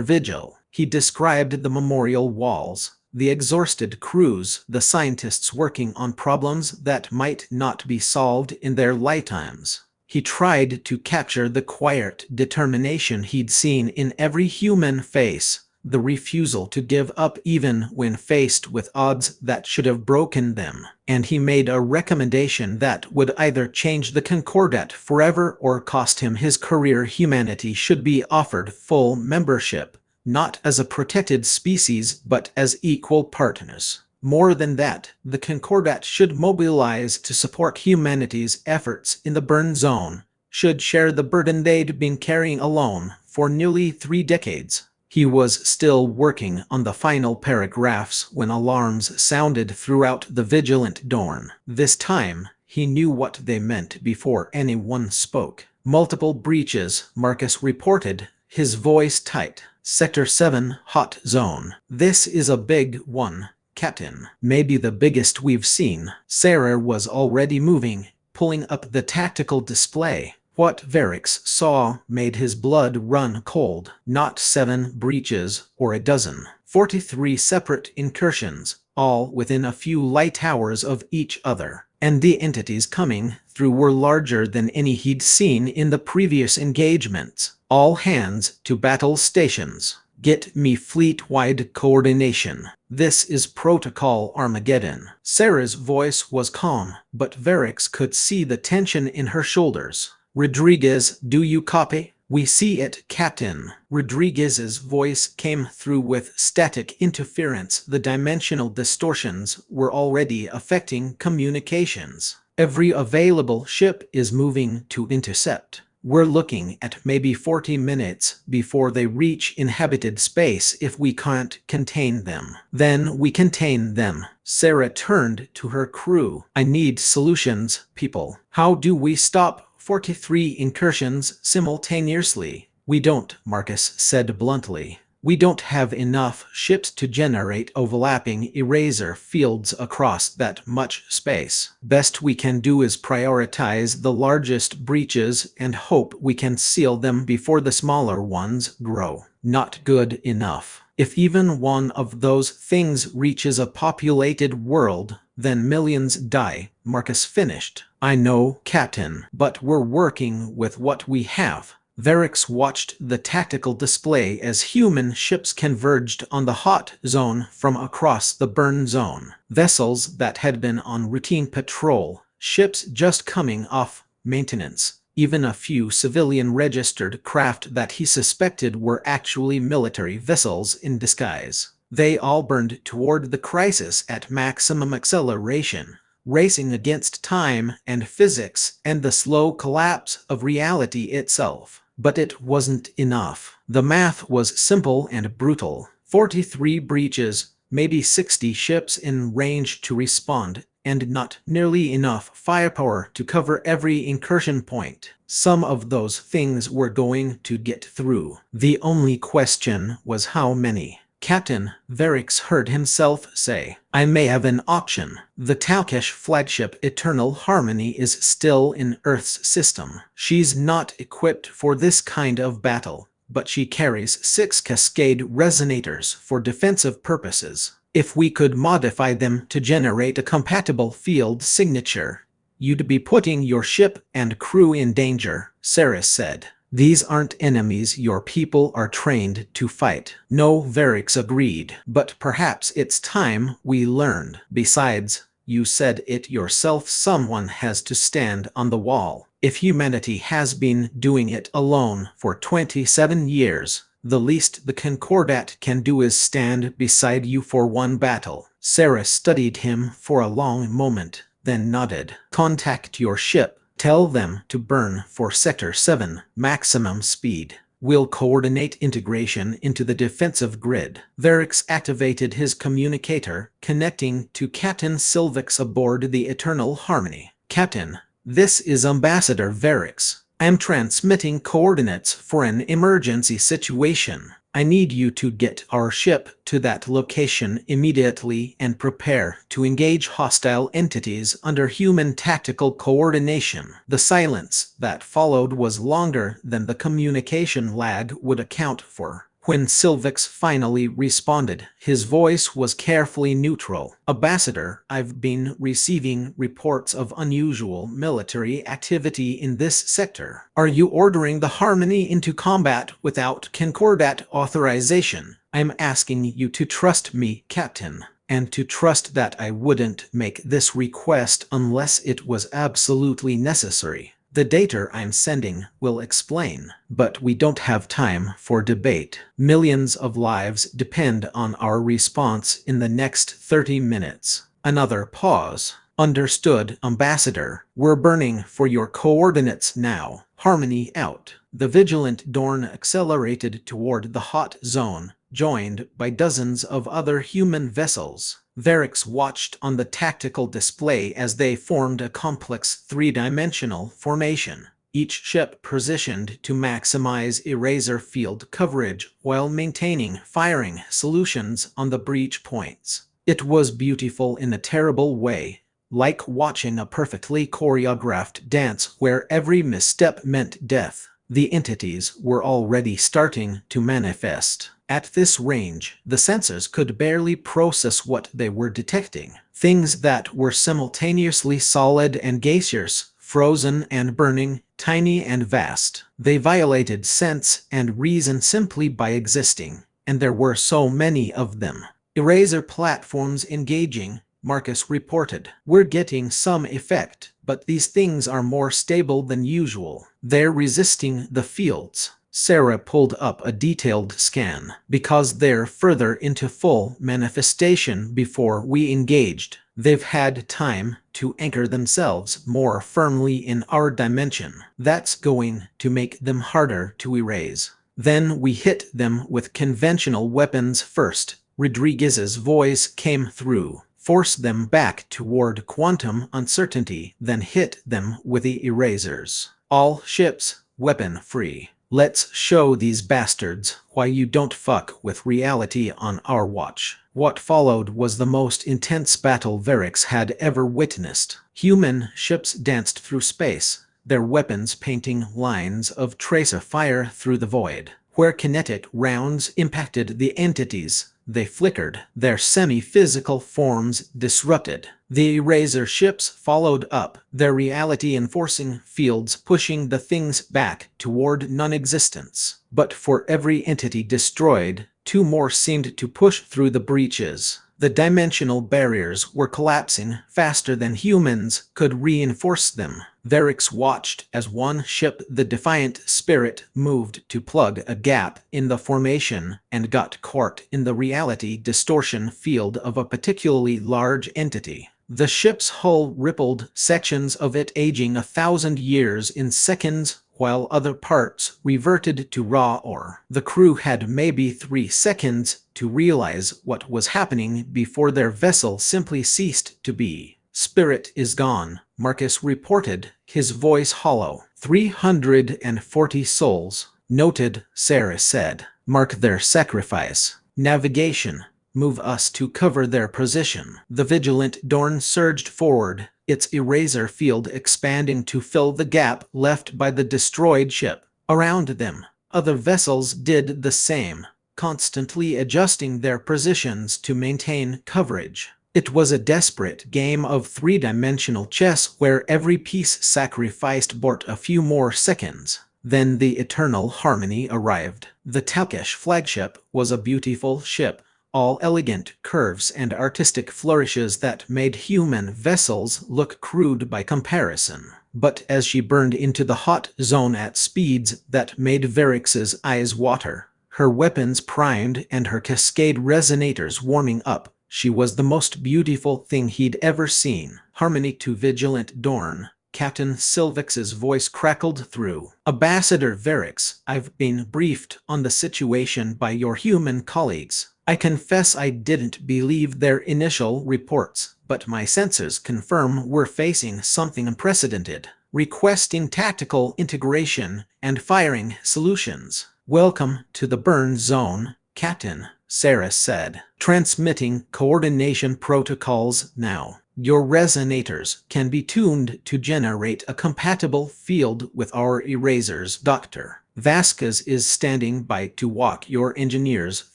vigil. He described the memorial walls, the exhausted crews, the scientists working on problems that might not be solved in their lifetimes. He tried to capture the quiet determination he'd seen in every human face, the refusal to give up even when faced with odds that should have broken them. And he made a recommendation that would either change the Concordat forever or cost him his career. Humanity should be offered full membership, not as a protected species but as equal partners. More than that, the Concordat should mobilize to support humanity's efforts in the burn zone, should share the burden they'd been carrying alone for nearly 3 decades. He was still working on the final paragraphs when alarms sounded throughout the Vigilant Dawn. This time, he knew what they meant before anyone spoke. Multiple breaches, Marcus reported, his voice tight. Sector 7, hot zone. This is a big one, Captain. Maybe the biggest we've seen. Sarah was already moving, pulling up the tactical display. What Varix saw made his blood run cold. Not 7 breaches or a dozen. 43 separate incursions, all within a few light hours of each other. And the entities coming through were larger than any he'd seen in the previous engagements. All hands to battle stations. Get me fleet-wide coordination. This is Protocol Armageddon. Sarah's voice was calm, but Varix could see the tension in her shoulders. Rodriguez, do you copy? We see it, Captain. Rodriguez's voice came through with static interference. The dimensional distortions were already affecting communications. Every available ship is moving to intercept. We're looking at maybe 40 minutes before they reach inhabited space. If we can't contain them, then we contain them. Sarah turned to her crew. I need solutions, people. How do we stop 43 incursions simultaneously? We don't, Marcus said bluntly. We don't have enough ships to generate overlapping eraser fields across that much space. Best we can do is prioritize the largest breaches and hope we can seal them before the smaller ones grow. Not good enough. If even one of those things reaches a populated world, then millions die, Marcus finished. I know, Captain, but we're working with what we have. Varix watched the tactical display as human ships converged on the hot zone from across the burn zone. Vessels that had been on routine patrol, ships just coming off maintenance, even a few civilian-registered craft that he suspected were actually military vessels in disguise. They all burned toward the crisis at maximum acceleration, racing against time and physics and the slow collapse of reality itself. But it wasn't enough. The math was simple and brutal. 43 breaches, maybe 60 ships in range to respond, and not nearly enough firepower to cover every incursion point. Some of those things were going to get through. The only question was how many. Captain, Varix heard himself say. I may have an option. The Talkesh flagship Eternal Harmony is still in Earth's system. She's not equipped for this kind of battle, but she carries 6 Cascade resonators for defensive purposes. If we could modify them to generate a compatible field signature, you'd be putting your ship and crew in danger, Sarah said. These aren't enemies your people are trained to fight. No, Varix agreed. But perhaps it's time we learned. Besides, you said it yourself, someone has to stand on the wall. If humanity has been doing it alone for 27 years, the least the Concordat can do is stand beside you for one battle. Sarah studied him for a long moment, then nodded. Contact your ship. Tell them to burn for Sector 7, maximum speed. We'll coordinate integration into the defensive grid. Varix activated his communicator, connecting to Captain Silvix aboard the Eternal Harmony. Captain, this is Ambassador Varix. I'm transmitting coordinates for an emergency situation. I need you to get our ship to that location immediately and prepare to engage hostile entities under human tactical coordination. The silence that followed was longer than the communication lag would account for. When Silvix finally responded, his voice was carefully neutral. Ambassador, I've been receiving reports of unusual military activity in this sector. Are you ordering the Harmony into combat without Concordat authorization? I'm asking you to trust me, Captain, and to trust that I wouldn't make this request unless it was absolutely necessary. The data I'm sending will explain, but we don't have time for debate. Millions of lives depend on our response in the next 30 minutes. Another pause. Understood, Ambassador. We're burning for your coordinates now. Harmony out. The Vigilant Dorn accelerated toward the hot zone, joined by dozens of other human vessels. Varix watched on the tactical display as they formed a complex three-dimensional formation, each ship positioned to maximize eraser field coverage while maintaining firing solutions on the breach points. It was beautiful in a terrible way, like watching a perfectly choreographed dance where every misstep meant death. The entities were already starting to manifest. At this range, the sensors could barely process what they were detecting. Things that were simultaneously solid and gaseous, frozen and burning, tiny and vast. They violated sense and reason simply by existing, and there were so many of them. Eraser platforms engaging, Marcus reported. We're getting some effect, but these things are more stable than usual. They're resisting the fields. Sarah pulled up a detailed scan. Because they're further into full manifestation before we engaged, they've had time to anchor themselves more firmly in our dimension. That's going to make them harder to erase. Then we hit them with conventional weapons first. Rodriguez's voice came through. Force them back toward quantum uncertainty, then hit them with the erasers. All ships weapon-free. Let's show these bastards why you don't fuck with reality on our watch. What followed was the most intense battle Varix had ever witnessed. Human ships danced through space, their weapons painting lines of tracer fire through the void. Where kinetic rounds impacted the entities, they flickered, their semi-physical forms disrupted. The eraser ships followed up, their reality-enforcing fields pushing the things back toward non-existence. But for every entity destroyed, two more seemed to push through the breaches. The dimensional barriers were collapsing faster than humans could reinforce them. Varix watched as one ship, the Defiant Spirit, moved to plug a gap in the formation and got caught in the reality distortion field of a particularly large entity. The ship's hull rippled, sections of it aging 1,000 years in seconds, while other parts reverted to raw ore. The crew had maybe 3 seconds to realize what was happening before their vessel simply ceased to be. Spirit is gone, Marcus reported, his voice hollow. 340 souls. Noted, Sarah said. Mark their sacrifice. Navigation. Move us to cover their position. The Vigilant Dorn surged forward, its eraser field expanding to fill the gap left by the destroyed ship. Around them, other vessels did the same, constantly adjusting their positions to maintain coverage. It was a desperate game of three-dimensional chess where every piece sacrificed bought a few more seconds. Then the Eternal Harmony arrived. The Takesh flagship was a beautiful ship, all elegant curves and artistic flourishes that made human vessels look crude by comparison. But as she burned into the hot zone at speeds that made Varix's eyes water, her weapons primed and her cascade resonators warming up, she was the most beautiful thing he'd ever seen. Harmony to Vigilant Dorn. Captain Silvix's voice crackled through. Ambassador Varix, I've been briefed on the situation by your human colleagues. I confess I didn't believe their initial reports, but my senses confirm we're facing something unprecedented. Requesting tactical integration and firing solutions. "Welcome to the burn zone, Captain," Sarah said. "Transmitting coordination protocols now. Your resonators can be tuned to generate a compatible field with our erasers. Dr. Vasquez is standing by to walk your engineers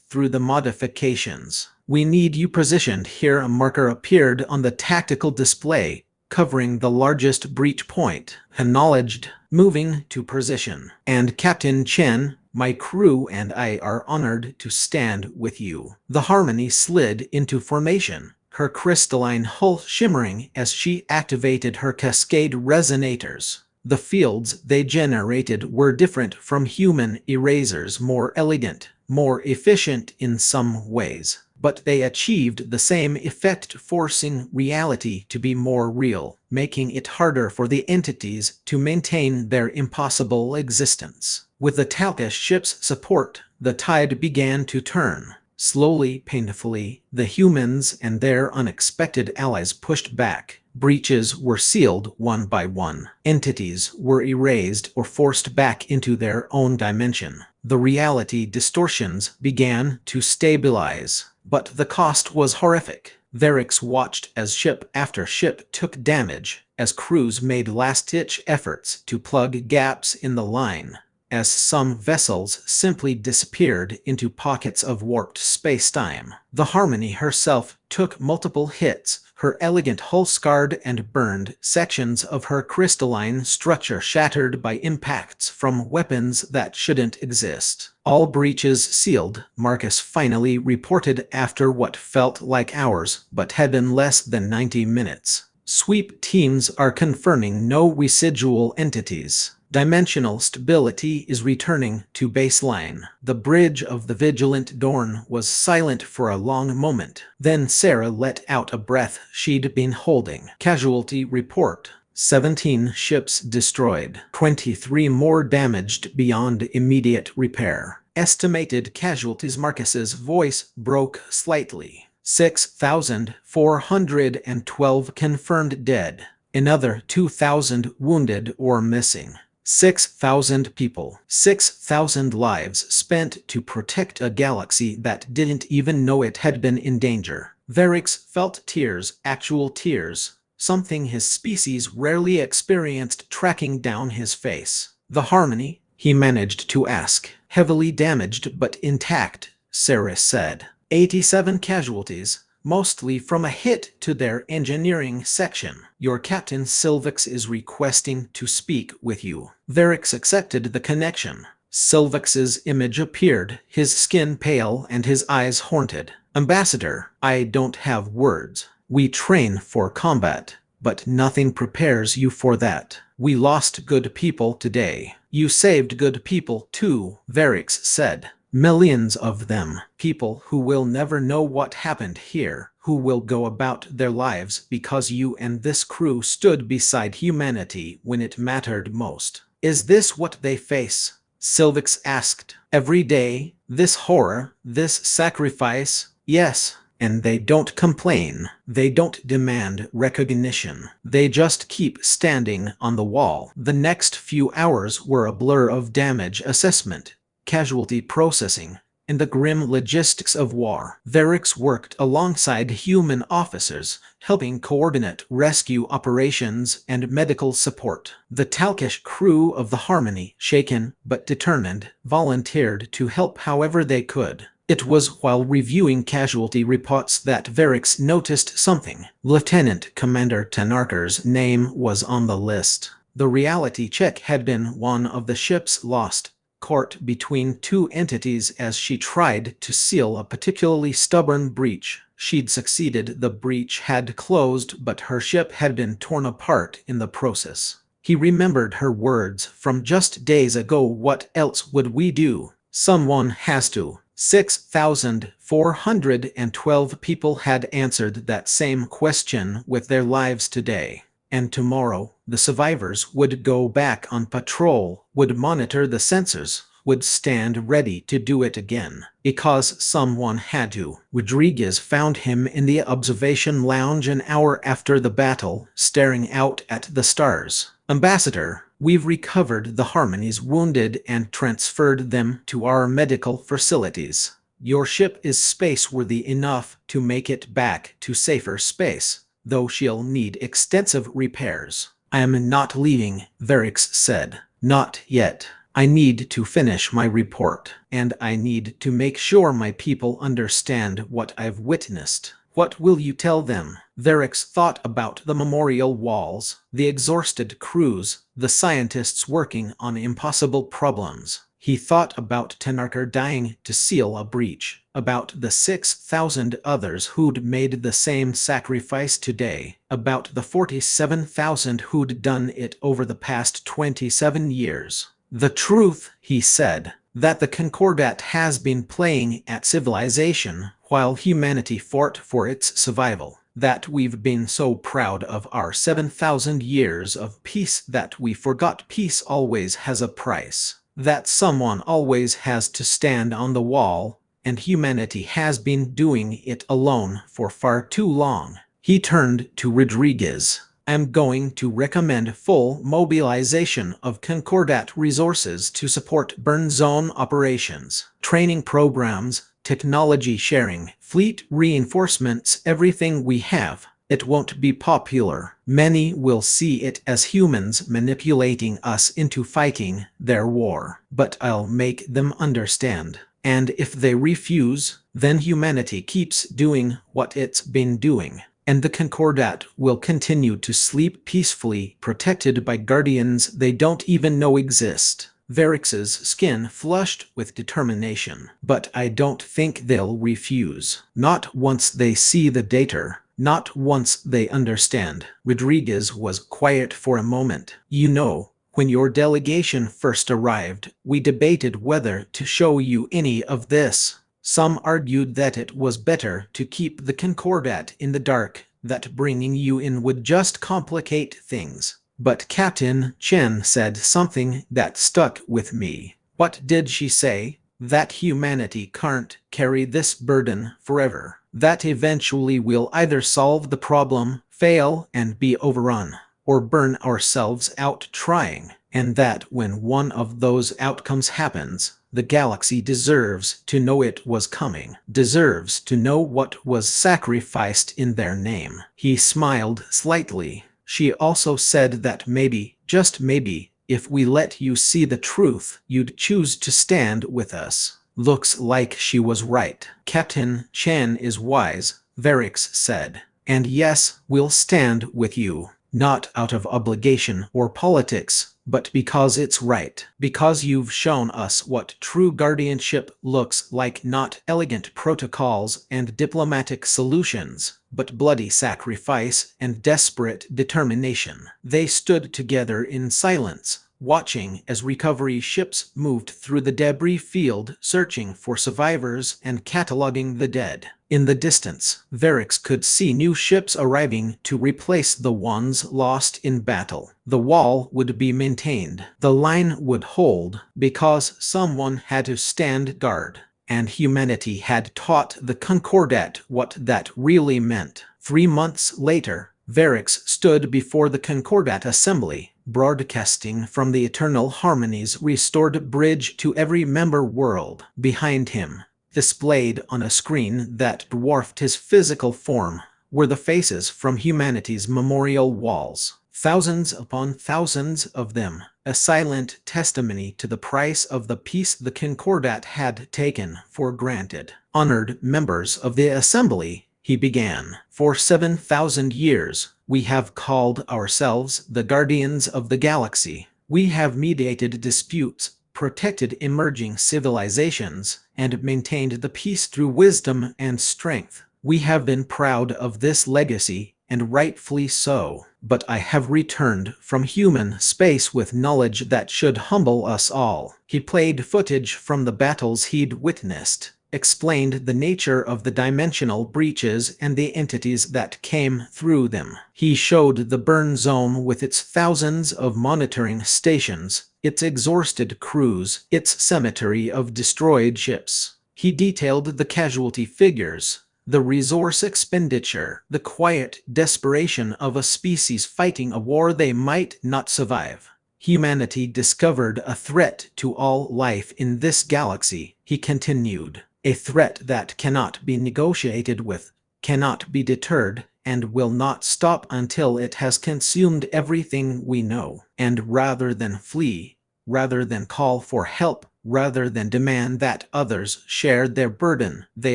through the modifications. We need you positioned here." A marker appeared on the tactical display, covering the largest breach point. "Acknowledged. Moving to position." "And Captain Chen, my crew and I are honored to stand with you." The Harmony slid into formation, her crystalline hull shimmering as she activated her cascade resonators. The fields they generated were different from human erasers, more elegant, more efficient in some ways. But they achieved the same effect, forcing reality to be more real, making it harder for the entities to maintain their impossible existence. With the Talca ship's support, the tide began to turn. Slowly, painfully, the humans and their unexpected allies pushed back. Breaches were sealed one by one. Entities were erased or forced back into their own dimension. The reality distortions began to stabilize. But the cost was horrific. Varix watched as ship after ship took damage, as crews made last-ditch efforts to plug gaps in the line, as some vessels simply disappeared into pockets of warped space-time. The Harmony herself took multiple hits, her elegant hull scarred and burned, sections of her crystalline structure shattered by impacts from weapons that shouldn't exist. "All breaches sealed," Marcus finally reported after what felt like hours, but had been less than 90 minutes. "Sweep teams are confirming no residual entities. Dimensional stability is returning to baseline." The bridge of the Vigilant Dorn was silent for a long moment. Then Sarah let out a breath she'd been holding. "Casualty report. 17 ships destroyed. 23 more damaged beyond immediate repair. Estimated casualties." Marcus's voice broke slightly. 6,412 confirmed dead. Another 2,000 wounded or missing. 6,000 people, 6,000 lives spent to protect a galaxy that didn't even know it had been in danger. Varix felt tears, actual tears, something his species rarely experienced tracking down his face. "The Harmony?" he managed to ask. "Heavily damaged but intact," Sarah said. 87 casualties, mostly from a hit to their engineering section. "Your Captain Silvix is requesting to speak with you." Varix accepted the connection. Silvix's image appeared, his skin pale and his eyes haunted. "Ambassador, I don't have words. We train for combat, but nothing prepares you for that. We lost good people today." "You saved good people too," Varix said. "Millions of them. People who will never know what happened here, who will go about their lives because you and this crew stood beside humanity when it mattered most." "Is this what they face?" Silvix asked. "Every day, this horror, this sacrifice?" "Yes. And they don't complain. They don't demand recognition. They just keep standing on the wall." The next few hours were a blur of damage assessment, casualty processing, and the grim logistics of war. Varix worked alongside human officers, helping coordinate rescue operations and medical support. The Talkish crew of the Harmony, shaken but determined, volunteered to help however they could. It was while reviewing casualty reports that Varix noticed something. Lieutenant Commander Tanarker's name was on the list. The reality check had been one of the ships lost, caught between two entities as she tried to seal a particularly stubborn breach. She'd succeeded. The breach had closed, but her ship had been torn apart in the process. He remembered her words from just days ago. "What else would we do? Someone has to." 6,412 people had answered that same question with their lives today. And tomorrow, the survivors would go back on patrol, would monitor the sensors, would stand ready to do it again. Because someone had to. Rodriguez found him in the observation lounge an hour after the battle, staring out at the stars. "Ambassador, We've recovered the Harmony's wounded and transferred them to our medical facilities. Your ship is space-worthy enough to make it back to safer space, though she'll need extensive repairs. I am not leaving, Varix said. Not yet. I need to finish my report, and I need to make sure my people understand what I've witnessed. What will you tell them? Varix thought about the memorial walls, the exhausted crews, the scientists working on impossible problems. He thought about Tenarker dying to seal a breach, about the 6,000 others who'd made the same sacrifice today, about the 47,000 who'd done it over the past 27 years. The truth, he said, that the Concordat has been playing at civilization while humanity fought for its survival. That we've been so proud of our 7,000 years of peace that we forgot peace always has a price. That someone always has to stand on the wall, and humanity has been doing it alone for far too long. He turned to Rodriguez. I'm going to recommend full mobilization of Concordat resources to support burn zone operations, training programs, technology sharing, fleet reinforcements, everything we have. It won't be popular. Many will see it as humans manipulating us into fighting their war. But I'll make them understand. And if they refuse, then humanity keeps doing what it's been doing. And the Concordat will continue to sleep peacefully, protected by guardians they don't even know exist. Varix's skin flushed with determination. But I don't think they'll refuse. Not once they see the data. Not once they understand. Rodriguez was quiet for a moment. You know, when your delegation first arrived, we debated whether to show you any of this. Some argued that it was better to keep the Concordat in the dark, that bringing you in would just complicate things. But Captain Chen said something that stuck with me. What did she say? That humanity can't carry this burden forever. That eventually we'll either solve the problem, fail and be overrun, or burn ourselves out trying. And that when one of those outcomes happens, the galaxy deserves to know it was coming, deserves to know what was sacrificed in their name. He smiled slightly. She also said that maybe, just maybe, if we let you see the truth, you'd choose to stand with us. Looks like she was right. Captain Chen is wise, Varix said. And yes, we'll stand with you. Not out of obligation or politics, but because it's right. Because you've shown us what true guardianship looks like, not elegant protocols and diplomatic solutions, but bloody sacrifice and desperate determination. They stood together in silence, watching as recovery ships moved through the debris field, searching for survivors and cataloging the dead. In the distance, Varix could see new ships arriving to replace the ones lost in battle. The wall would be maintained. The line would hold, because someone had to stand guard. And humanity had taught the Concordat what that really meant. 3 months later, Varix stood before the Concordat assembly, broadcasting from the Eternal Harmony's restored bridge to every member world. Behind him, displayed on a screen that dwarfed his physical form, were the faces from humanity's memorial walls. Thousands upon thousands of them, a silent testimony to the price of the peace the Concordat had taken for granted. Honored members of the assembly, he began. For 7,000 years, we have called ourselves the Guardians of the Galaxy. We have mediated disputes, protected emerging civilizations, and maintained the peace through wisdom and strength. We have been proud of this legacy, and rightfully so. But I have returned from human space with knowledge that should humble us all. He played footage from the battles he'd witnessed, explained the nature of the dimensional breaches and the entities that came through them. He showed the burn zone with its thousands of monitoring stations, its exhausted crews, its cemetery of destroyed ships. He detailed the casualty figures, the resource expenditure, the quiet desperation of a species fighting a war they might not survive. Humanity discovered a threat to all life in this galaxy, he continued. A threat that cannot be negotiated with, cannot be deterred, and will not stop until it has consumed everything we know. And rather than flee, rather than call for help, rather than demand that others share their burden, they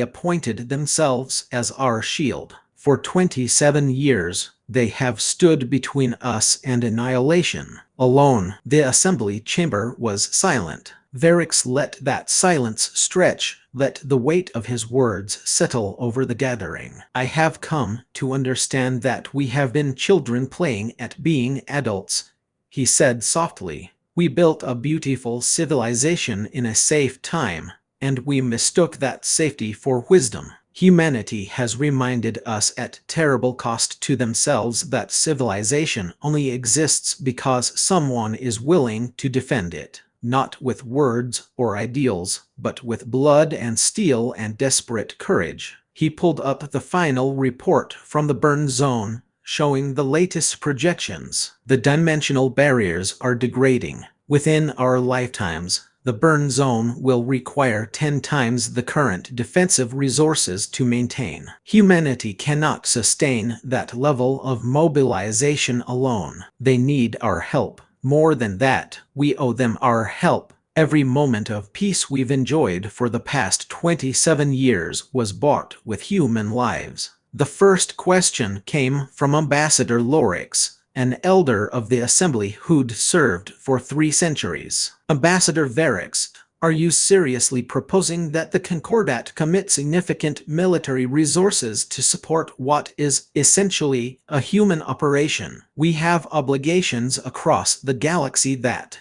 appointed themselves as our shield. For 27 years, they have stood between us and annihilation. Alone, the assembly chamber was silent. Varix let that silence stretch, let the weight of his words settle over the gathering. I have come to understand that we have been children playing at being adults, he said softly. We built a beautiful civilization in a safe time, and we mistook that safety for wisdom. Humanity has reminded us at terrible cost to themselves that civilization only exists because someone is willing to defend it, not with words or ideals, but with blood and steel and desperate courage. He pulled up the final report from the burn zone, showing the latest projections. The dimensional barriers are degrading. Within our lifetimes, the burn zone will require 10 times the current defensive resources to maintain. Humanity cannot sustain that level of mobilization alone. They need our help. More than that, we owe them our help. Every moment of peace we've enjoyed for the past 27 years was bought with human lives. The first question came from Ambassador Lorix, an elder of the assembly who'd served for 3 centuries. Ambassador Varix, are you seriously proposing that the Concordat commit significant military resources to support what is essentially a human operation? We have obligations across the galaxy that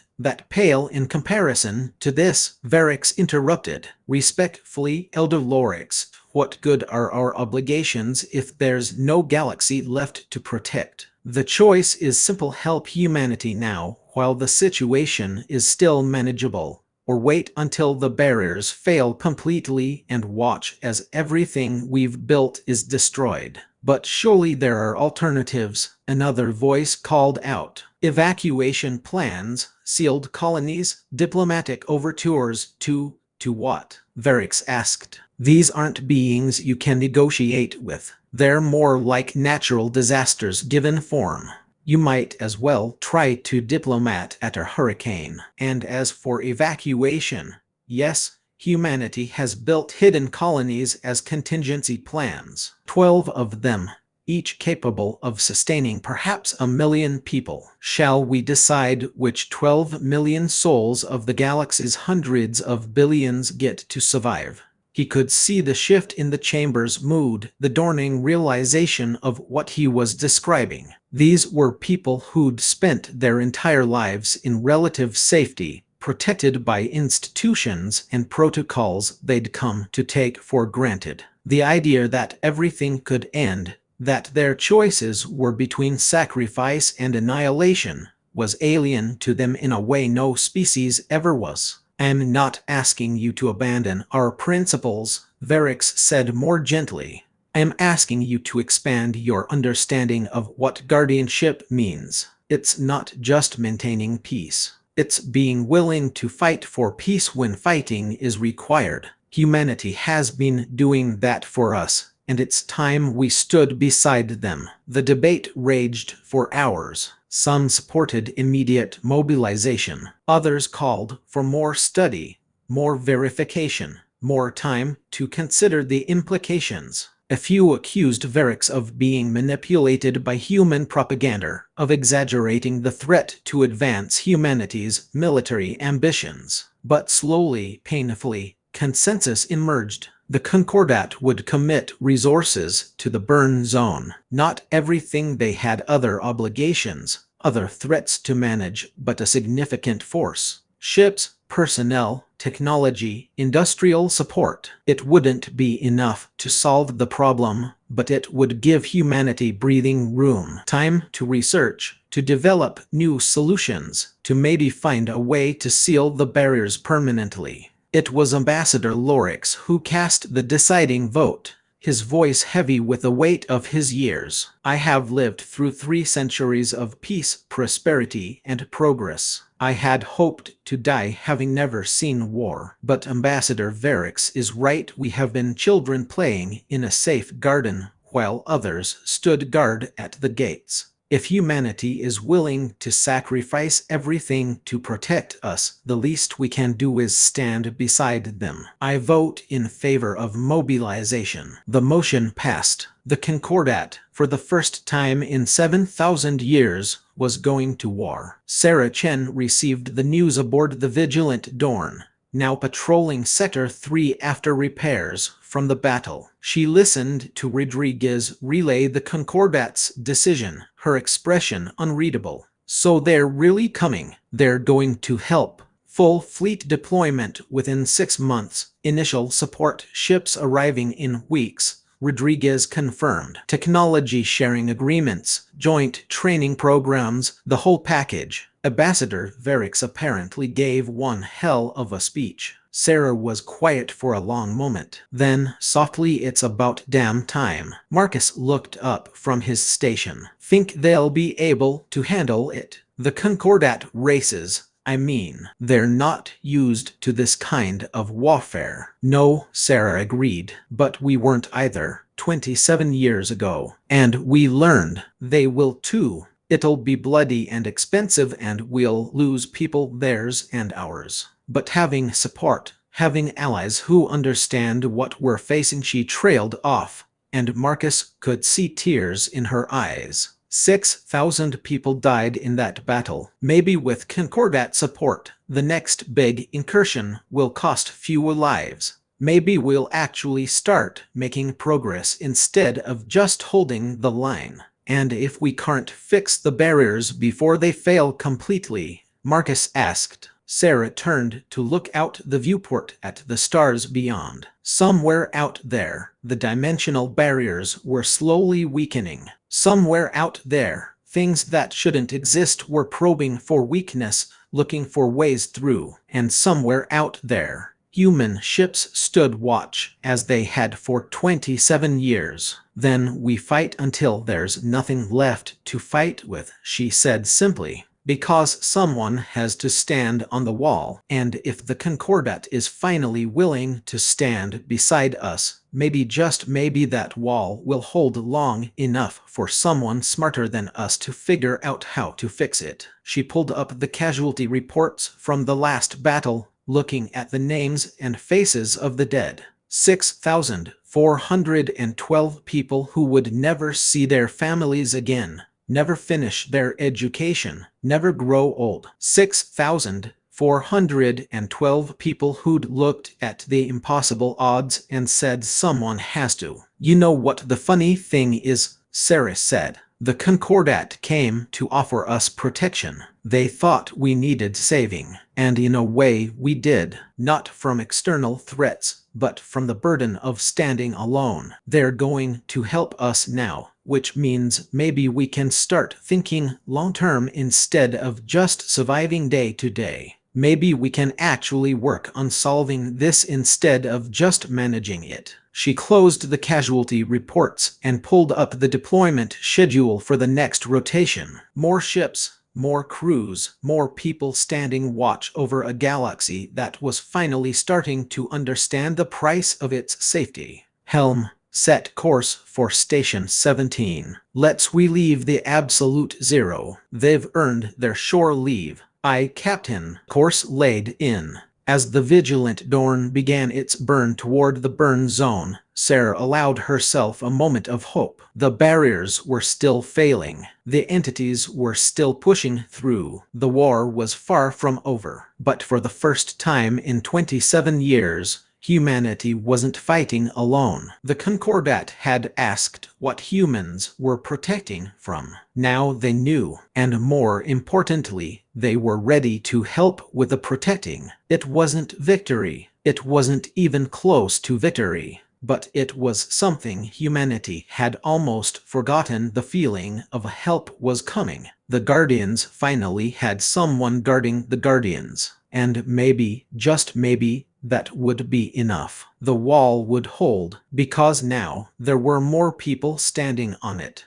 pale in comparison to this, Varix interrupted. Respectfully, Elder Lorix, what good are our obligations if there's no galaxy left to protect? The choice is simple: help humanity now, while the situation is still manageable, or wait until the barriers fail completely and watch as everything we've built is destroyed. But surely there are alternatives, another voice called out. Evacuation plans, sealed colonies, diplomatic overtures to what? Varix asked. These aren't beings you can negotiate with. They're more like natural disasters given form. You might as well try to diplomat at a hurricane. And as for evacuation, yes, humanity has built hidden colonies as contingency plans. 12 of them, each capable of sustaining perhaps 1 million people. Shall we decide which 12 million souls of the galaxy's hundreds of billions get to survive? He could see the shift in the chamber's mood, the dawning realization of what he was describing. These were people who'd spent their entire lives in relative safety, protected by institutions and protocols they'd come to take for granted. The idea that everything could end, that their choices were between sacrifice and annihilation, was alien to them in a way no species ever was. I'm not asking you to abandon our principles, Varix said more gently. I'm asking you to expand your understanding of what guardianship means. It's not just maintaining peace. It's being willing to fight for peace when fighting is required. Humanity has been doing that for us, and it's time we stood beside them. The debate raged for hours. Some supported immediate mobilization. Others called for more study, more verification, more time to consider the implications. A few accused Varix of being manipulated by human propaganda, of exaggerating the threat to advance humanity's military ambitions. But slowly, painfully, consensus emerged. The Concordat would commit resources to the burn zone. Not everything, they had other obligations, other threats to manage, but a significant force. Ships, personnel, technology, industrial support. It wouldn't be enough to solve the problem, but it would give humanity breathing room, time to research, to develop new solutions, to maybe find a way to seal the barriers permanently. It was Ambassador Lorix who cast the deciding vote. his voice heavy with the weight of his years. "I have lived through 3 centuries of peace, prosperity, and progress. I had hoped to die having never seen war. But Ambassador Varix is right. We have been children playing in a safe garden, while others stood guard at the gates. If humanity is willing to sacrifice everything to protect us, the least we can do is stand beside them. I vote in favor of mobilization." The motion passed. The Concordat, for the first time in 7,000 years, was going to war. Sarah Chen received the news aboard the Vigilant Dorn, now patrolling Sector 3 after repairs from the battle. She listened to Rodriguez relay the Concordat's decision, her expression unreadable. "So they're really coming. They're going to help. Full fleet deployment within 6 months. Initial support ships arriving in weeks," Rodriguez confirmed. "Technology sharing agreements, joint training programs, the whole package." Ambassador Varix apparently gave one hell of a speech. Sarah was quiet for a long moment. Then, softly, "It's about damn time." Marcus looked up from his station. "Think they'll be able to handle it? The Concordat races, I mean, they're not used to this kind of warfare." "No," Sarah agreed, "but we weren't either 27 years ago. And we learned. They will too. It'll be bloody and expensive and we'll lose people, theirs and ours. But having support, having allies who understand what we're facing." She trailed off, and Marcus could see tears in her eyes. 6,000 people died in that battle. Maybe with Concordat support, the next big incursion will cost fewer lives. Maybe we'll actually start making progress instead of just holding the line. And if we can't fix the barriers before they fail completely, Marcus asked. Sarah turned to look out the viewport at the stars beyond. Somewhere out there, the dimensional barriers were slowly weakening. Somewhere out there, things that shouldn't exist were probing for weakness, looking for ways through. And somewhere out there, human ships stood watch, as they had for 27 years. "Then we fight until there's nothing left to fight with," she said simply. "Because someone has to stand on the wall, and if the Concordat is finally willing to stand beside us, maybe, just maybe, that wall will hold long enough for someone smarter than us to figure out how to fix it." She pulled up the casualty reports from the last battle, looking at the names and faces of the dead. 6,412 people who would never see their families again, never finish their education, never grow old. 6,412 people who'd looked at the impossible odds and said, "Someone has to." "You know what the funny thing is?" Sarah said. "The Concordat came to offer us protection. They thought we needed saving. And in a way we did. Not from external threats, but from the burden of standing alone. They're going to help us now, which means maybe we can start thinking long-term instead of just surviving day to day. Maybe we can actually work on solving this instead of just managing it." She closed the casualty reports and pulled up the deployment schedule for the next rotation. More ships, more crews, more people standing watch over a galaxy that was finally starting to understand the price of its safety. "Helm, set course for Station 17. Let's relieve the absolute zero. They've earned their shore leave." "Aye, Captain." Course laid in. As the Vigilant Dorn began its burn toward the burn zone, Sarah allowed herself a moment of hope. The barriers were still failing. The entities were still pushing through. The war was far from over. But for the first time in 27 years, humanity wasn't fighting alone. The Concordat had asked what humans were protecting from. Now they knew, and more importantly, they were ready to help with the protecting. It wasn't victory. It wasn't even close to victory. But it was something humanity had almost forgotten. The feeling of help was coming. The Guardians finally had someone guarding the Guardians. And maybe, just maybe, that would be enough. The wall would hold, because now there were more people standing on it.